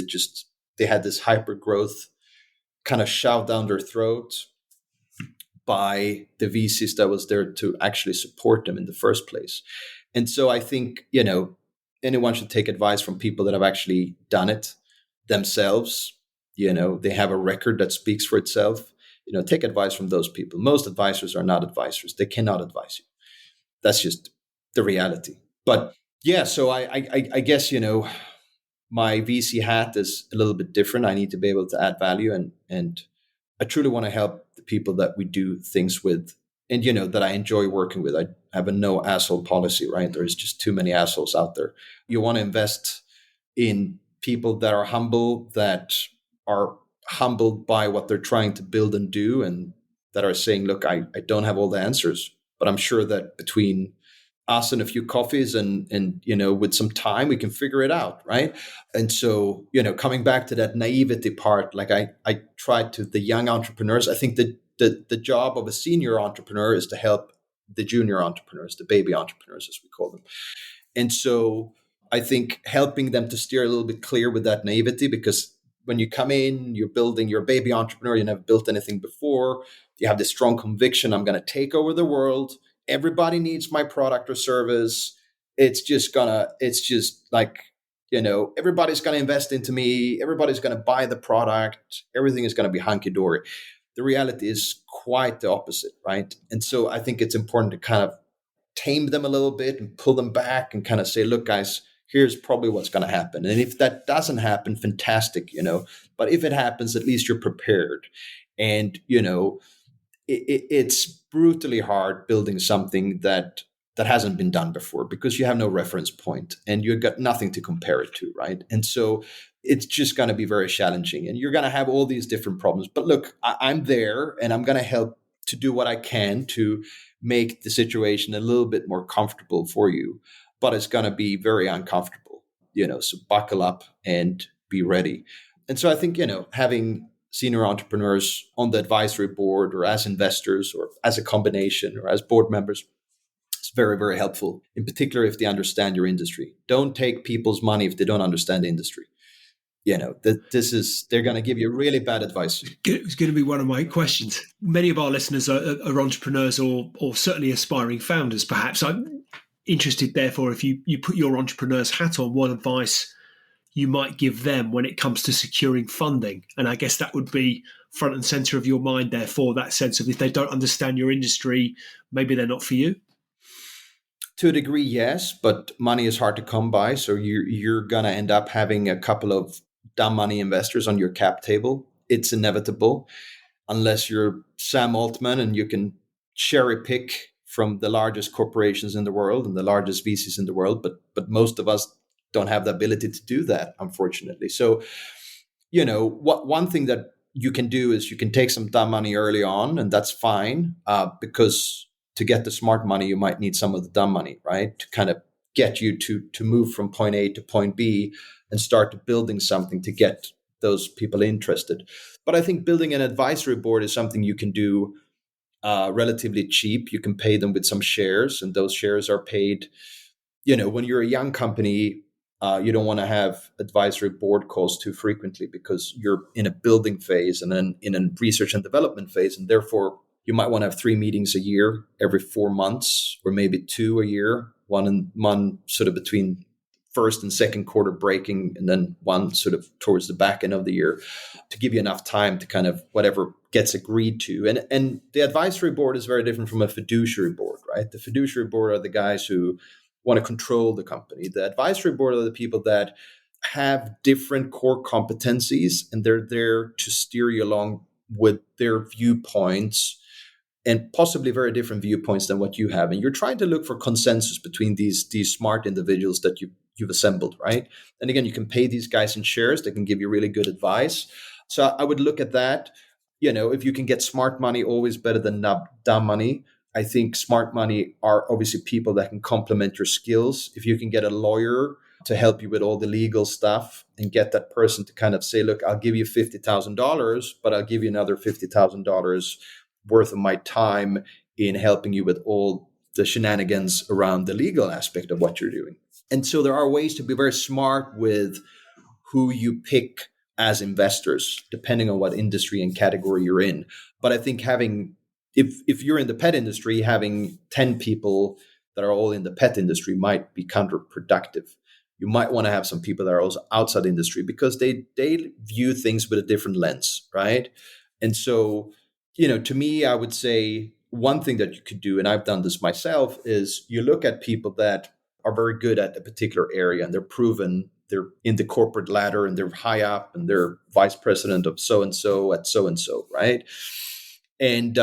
they had this hyper growth kind of shoved down their throat by the VCs that was there to actually support them in the first place. And so I think, anyone should take advice from people that have actually done it themselves. They have a record that speaks for itself. Take advice from those people. Most advisors are not advisors. They cannot advise you. That's just the reality. But yeah, so I guess, my VC hat is a little bit different. I need to be able to add value, and I truly want to help the people that we do things with, and that I enjoy working with. I have a no asshole policy, right? There's just too many assholes out there. You want to invest in people that are humble, that are humbled by what they're trying to build and do, and that are saying, look, I don't have all the answers, but I'm sure that between us and a few coffees and with some time, we can figure it out, right? And so, coming back to that naivety part, like I try to the young entrepreneurs, I think that the job of a senior entrepreneur is to help the junior entrepreneurs, the baby entrepreneurs, as we call them. And so I think helping them to steer a little bit clear with that naivety, because when you come in, you're a baby entrepreneur, you never built anything before, you have this strong conviction, I'm going to take over the world. Everybody needs my product or service. Everybody's going to invest into me. Everybody's going to buy the product. Everything is going to be hunky-dory. The reality is quite the opposite, right? And so I think it's important to kind of tame them a little bit and pull them back and kind of say, look, guys, here's probably what's going to happen. And if that doesn't happen, fantastic, but if it happens, at least you're prepared. And, it's brutally hard building something that hasn't been done before because you have no reference point and you've got nothing to compare it to, right? And so it's just going to be very challenging and you're going to have all these different problems. But look, I'm there and I'm going to help to do what I can to make the situation a little bit more comfortable for you, but it's going to be very uncomfortable, so buckle up and be ready. And so I think, having senior entrepreneurs on the advisory board or as investors or as a combination or as board members, it's very, very helpful, in particular if they understand your industry. Don't take people's money if they don't understand the industry. They're going to give you really bad advice. It's going to be one of my questions. Many of our listeners are entrepreneurs or certainly aspiring founders, perhaps. I'm interested, therefore, if you put your entrepreneur's hat on, what advice you might give them when it comes to securing funding. And I guess that would be front and center of your mind, therefore, that sense of if they don't understand your industry, maybe they're not for you. To a degree, yes, but money is hard to come by. So you're going to end up having a couple of dumb money investors on your cap table. It's inevitable, unless you're Sam Altman and you can cherry pick from the largest corporations in the world and the largest VCs in the world. But most of us don't have the ability to do that, unfortunately. So, one thing that you can do is you can take some dumb money early on, and that's fine, because to get the smart money, you might need some of the dumb money, right? To kind of get you to move from point A to point B and start building something to get those people interested. But I think building an advisory board is something you can do relatively cheap. You can pay them with some shares, and those shares are paid. When you're a young company, you don't want to have advisory board calls too frequently because you're in a building phase and then in a research and development phase. And therefore, you might want to have 3 meetings a year, every 4 months, or maybe 2 a year, one sort of between first and second quarter breaking, and then one sort of towards the back end of the year to give you enough time to kind of whatever gets agreed to. And the advisory board is very different from a fiduciary board, right? The fiduciary board are the guys who want to control the company. The advisory board are the people that have different core competencies and they're there to steer you along with their viewpoints and possibly very different viewpoints than what you have. And you're trying to look for consensus between these smart individuals that you've assembled, right? And again, you can pay these guys in shares. They can give you really good advice. So I would look at that. If you can get smart money, always better than dumb money. I think smart money are obviously people that can complement your skills. If you can get a lawyer to help you with all the legal stuff and get that person to kind of say, look, I'll give you $50,000, but I'll give you another $50,000 worth of my time in helping you with all the shenanigans around the legal aspect of what you're doing. And so there are ways to be very smart with who you pick as investors, depending on what industry and category you're in. But I think if you're in the pet industry, having 10 people that are all in the pet industry might be counterproductive. You might want to have some people that are also outside industry because they view things with a different lens, right? And so, to me, I would say one thing that you could do, and I've done this myself, is you look at people that are very good at a particular area and they're proven, they're in the corporate ladder and they're high up and they're vice president of so and so at so and so, right? And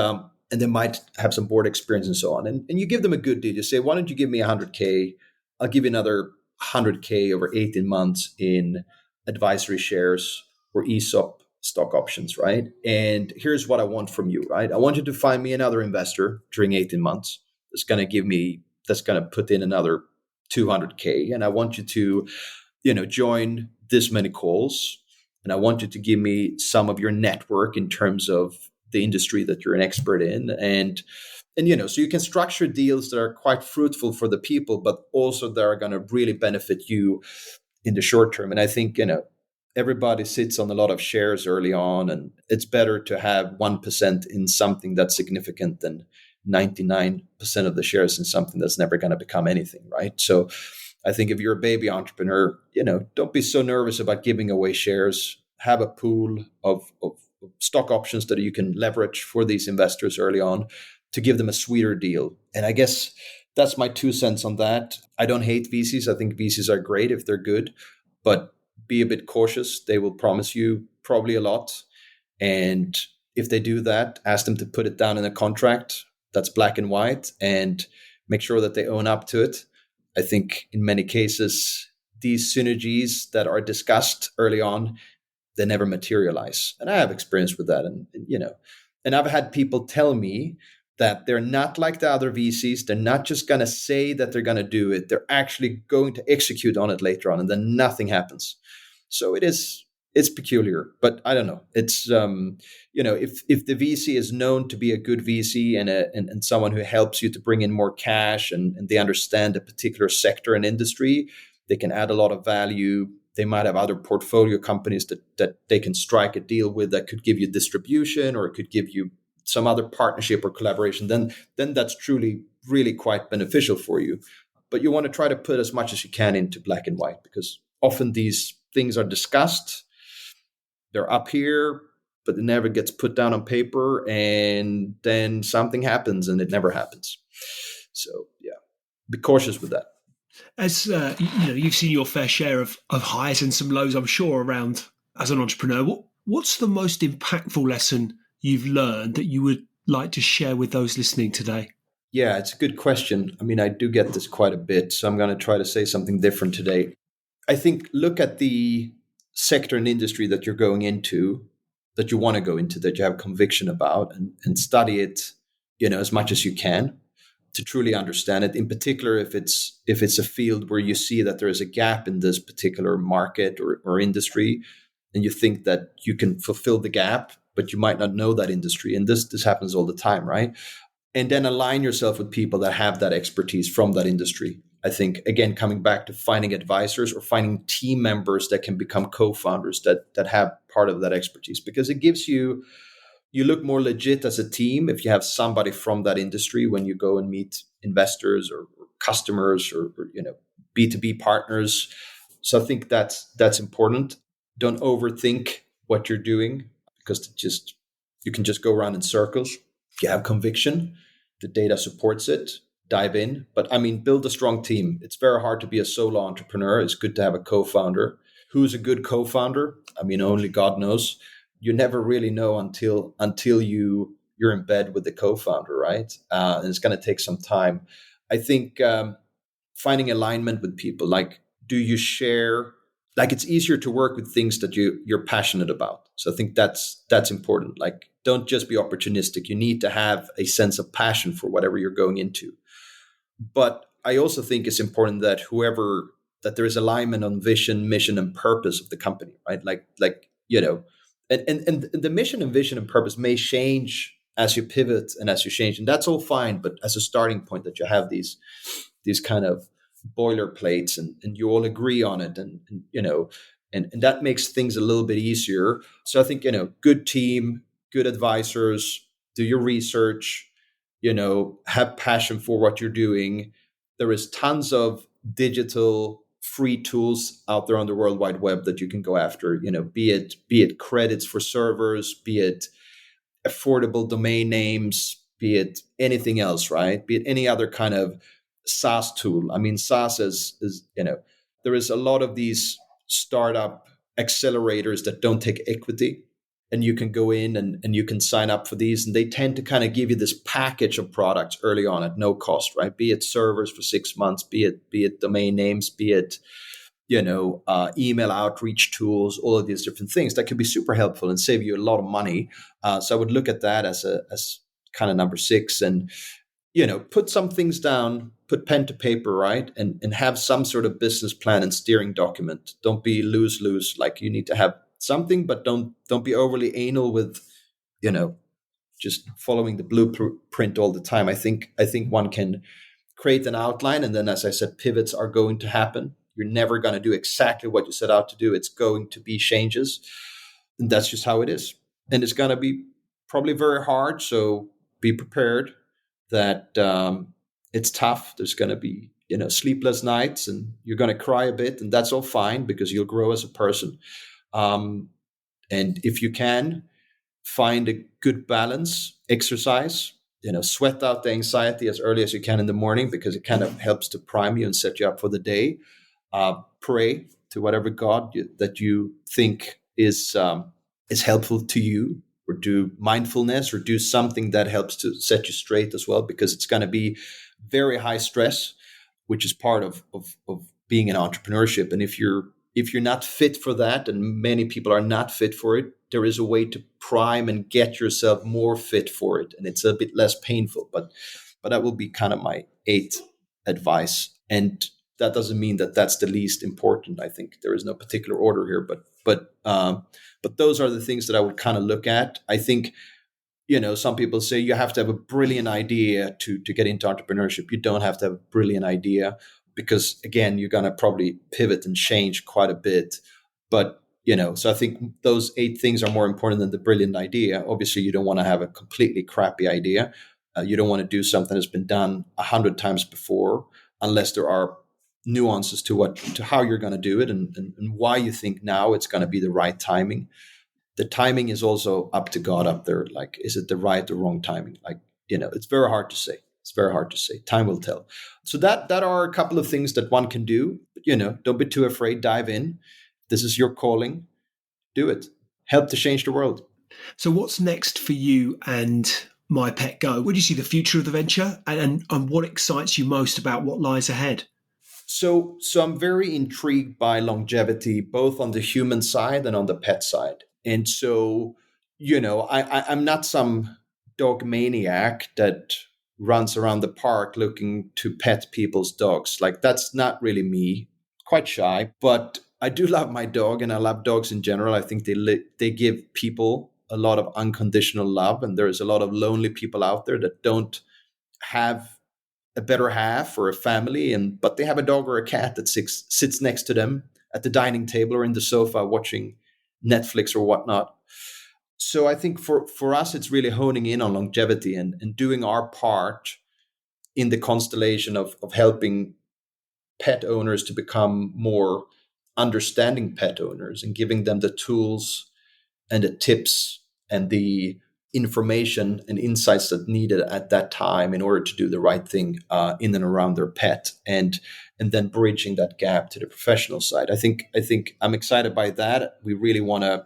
they might have some board experience and so on. And you give them a good deal. You say, why don't you give me 100K? I'll give you another 100K over 18 months in advisory shares or ESOP stock options, right? And here's what I want from you, right? I want you to find me another investor during 18 months that's going to put in another 200K. And I want you to, join this many calls. And I want you to give me some of your network in terms of the industry that you're an expert in. And so you can structure deals that are quite fruitful for the people, but also that are going to really benefit you in the short term. And I think, everybody sits on a lot of shares early on, and it's better to have 1% in something that's significant than 99% of the shares in something that's never going to become anything, right? So I think if you're a baby entrepreneur, don't be so nervous about giving away shares. Have a pool of stock options that you can leverage for these investors early on to give them a sweeter deal. And I guess that's my 2 cents on that. I don't hate VCs. I think VCs are great if they're good, but be a bit cautious. They will promise you probably a lot. And if they do that, ask them to put it down in a contract that's black and white and make sure that they own up to it. I think in many cases, these synergies that are discussed early on, they never materialize. And I have experience with that. And I've had people tell me that they're not like the other VCs. They're not just going to say that they're going to do it. They're actually going to execute on it later on, and then nothing happens. So it's peculiar, but I don't know. It's, if the VC is known to be a good VC and someone who helps you to bring in more cash and they understand a particular sector and industry, they can add a lot of value. They might have other portfolio companies that they can strike a deal with that could give you distribution or it could give you some other partnership or collaboration. Then that's truly, really quite beneficial for you. But you want to try to put as much as you can into black and white because often these things are discussed. They're up here, but it never gets put down on paper. And then something happens and it never happens. So, yeah, be cautious with that. As you've seen your fair share of highs and some lows, I'm sure, around as an entrepreneur. What's the most impactful lesson you've learned that you would like to share with those listening today? Yeah, it's a good question. I mean, I do get this quite a bit, so I'm going to try to say something different today. I think look at the sector and industry that you're going into, that you want to go into, that you have conviction about, and study it, as much as you can to truly understand it. In particular, if it's a field where you see that there is a gap in this particular market or industry, and you think that you can fulfill the gap, but you might not know that industry. And this happens all the time, right? And then align yourself with people that have that expertise from that industry. I think, again, coming back to finding advisors or finding team members that can become co-founders that have part of that expertise, because it gives you look more legit as a team if you have somebody from that industry when you go and meet investors or customers or B2B partners. So I think that's important. Don't overthink what you're doing because you can just go around in circles. You have conviction, the data supports it, dive in. But I mean, build a strong team. It's very hard to be a solo entrepreneur. It's good to have a co-founder. Who's a good co-founder? I mean, only God knows. You never really know until you're in bed with the co-founder, right? And it's going to take some time. I think finding alignment with people, like, do you share like it's easier to work with things that you're passionate about. So I think that's important. Like, don't just be opportunistic. You need to have a sense of passion for whatever you're going into. But I also think it's important that that there is alignment on vision, mission, and purpose of the company, right? And the mission and vision and purpose may change as you pivot and as you change, and that's all fine. But as a starting point, that you have these kind of boilerplates, and you all agree on it, and that makes things a little bit easier. So I think, good team, good advisors, do your research, have passion for what you're doing. There is tons of digital free tools out there on the World Wide Web that you can go after, be it credits for servers, be it affordable domain names, be it anything else, right? Be it any other kind of SaaS tool. I mean, SaaS is there is a lot of these startup accelerators that don't take equity, and you can go in and you can sign up for these, and they tend to kind of give you this package of products early on at no cost, right? Be it servers for 6 months, be it domain names, be it email outreach tools, all of these different things that can be super helpful and save you a lot of money. So I would look at that as kind of number 6, and put some things down, put pen to paper, right? And have some sort of business plan and steering document. Don't be lose. Like, you need to have something, but don't be overly anal with, just following the blueprint all the time. I think one can create an outline, and then, as I said, pivots are going to happen. You're never going to do exactly what you set out to do. It's going to be changes, and that's just how it is. And it's going to be probably very hard. So be prepared that it's tough. There's going to be sleepless nights, and you're going to cry a bit, and that's all fine, because you'll grow as a person. And if you can find a good balance, exercise, sweat out the anxiety as early as you can in the morning, because it kind of helps to prime you and set you up for the day. Pray to whatever God that you think is helpful to you, or do mindfulness, or do something that helps to set you straight as well, because it's going to be very high stress, which is part of being in entrepreneurship. And if you're not fit for that, and many people are not fit for it, there is a way to prime and get yourself more fit for it, and it's a bit less painful. But that will be kind of my 8th advice. And that doesn't mean that that's the least important. I think there is no particular order here, but those are the things that I would kind of look at. I think, some people say you have to have a brilliant idea to get into entrepreneurship. You don't have to have a brilliant idea, because, again, you're going to probably pivot and change quite a bit. But, so I think those 8 things are more important than the brilliant idea. Obviously, you don't want to have a completely crappy idea. You don't want to do something that's been done 100 times before, unless there are nuances to how you're going to do it, and why you think now it's going to be the right timing. The timing is also up to God up there. Like, is it the right or wrong timing? Like, it's very hard to say. It's very hard to say. Time will tell. So that are a couple of things that one can do. Don't be too afraid. Dive in. This is your calling. Do it. Help to change the world. So what's next for you and MyPetGo? Where do you see the future of the venture, and what excites you most about what lies ahead? So I'm very intrigued by longevity, both on the human side and on the pet side. And so, I'm not some dog maniac that runs around the park looking to pet people's dogs. Like, that's not really me. Quite shy, but I do love my dog, and I love dogs in general. I think they give people a lot of unconditional love, and there's a lot of lonely people out there that don't have a better half or a family, but they have a dog or a cat that sits next to them at the dining table or in the sofa watching Netflix or whatnot. So I think for us, it's really honing in on longevity and doing our part in the constellation of helping pet owners to become more understanding pet owners, and giving them the tools and the tips and the information and insights that needed at that time in order to do the right thing in and around their pet, and then bridging that gap to the professional side. I think I'm excited by that. We really want to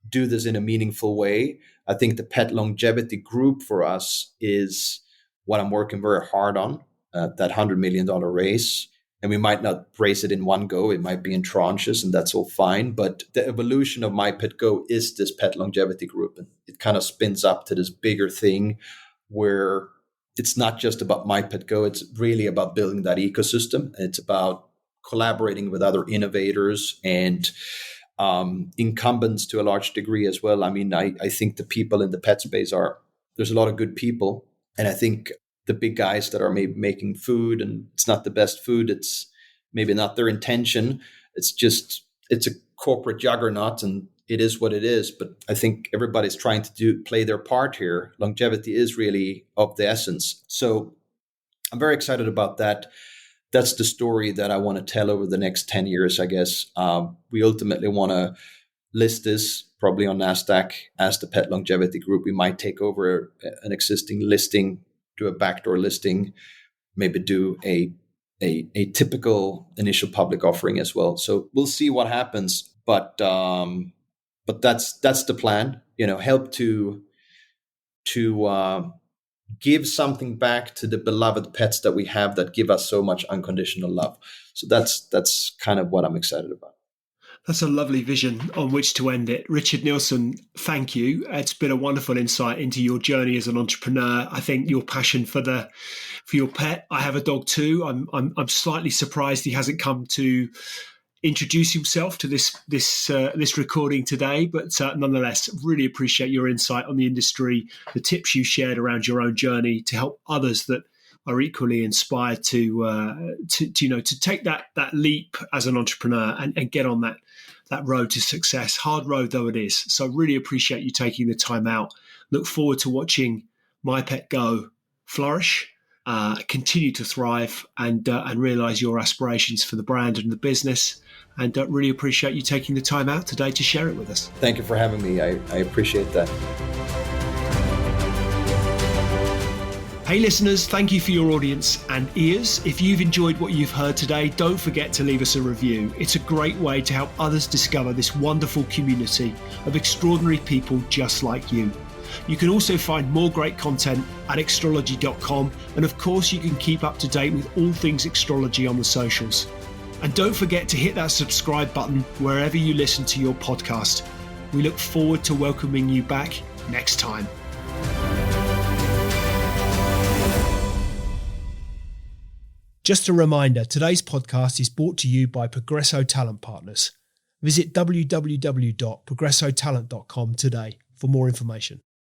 do this in a meaningful way. I think the pet longevity group for us is what I'm working very hard on, that $100 million race. and we might not raise it in one go. It might be in tranches, and that's all fine. But the evolution of MyPetGo is this pet longevity group, and it kind of spins up to this bigger thing where it's not just about MyPetGo. It's really about building that ecosystem. It's about collaborating with other innovators and incumbents to a large degree as well. I mean, I think the people in the pet space there's a lot of good people. And I think the big guys that are maybe making food and it's not the best food, it's maybe not their intention. It's a corporate juggernaut and it is what it is. But I think everybody's trying to play their part here. Longevity is really of the essence. So I'm very excited about that. That's the story that I want to tell over the next 10 years, I guess. We ultimately want to list this probably on NASDAQ as the Pet Longevity Group. We might take over an existing listing, do a backdoor listing, maybe do a typical initial public offering as well. So we'll see what happens. But that's the plan. Help to give something back to the beloved pets that we have that give us so much unconditional love. So that's kind of what I'm excited about. That's a lovely vision on which to end it. Richard Nilsson, thank you. It's been a wonderful insight into your journey as an entrepreneur. I think your passion for your pet. I have a dog too. I'm slightly surprised he hasn't come to introduce himself to this recording today, but nonetheless, really appreciate your insight on the industry, the tips you shared around your own journey to help others that are equally inspired to take that leap as an entrepreneur and get on that road to success, hard road though it is. So really appreciate you taking the time out. Look forward to watching MyPetGo flourish, continue to thrive, and realize your aspirations for the brand and the business. And really appreciate you taking the time out today to share it with us. Thank you for having me. I appreciate that. Hey listeners, thank you for your audience and ears. If you've enjoyed what you've heard today, don't forget to leave us a review. It's a great way to help others discover this wonderful community of extraordinary people just like you. You can also find more great content at extrology.com. And of course, you can keep up to date with all things Extrology on the socials. And don't forget to hit that subscribe button wherever you listen to your podcast. We look forward to welcoming you back next time. Just a reminder, today's podcast is brought to you by Progresso Talent Partners. Visit www.progressotalent.com today for more information.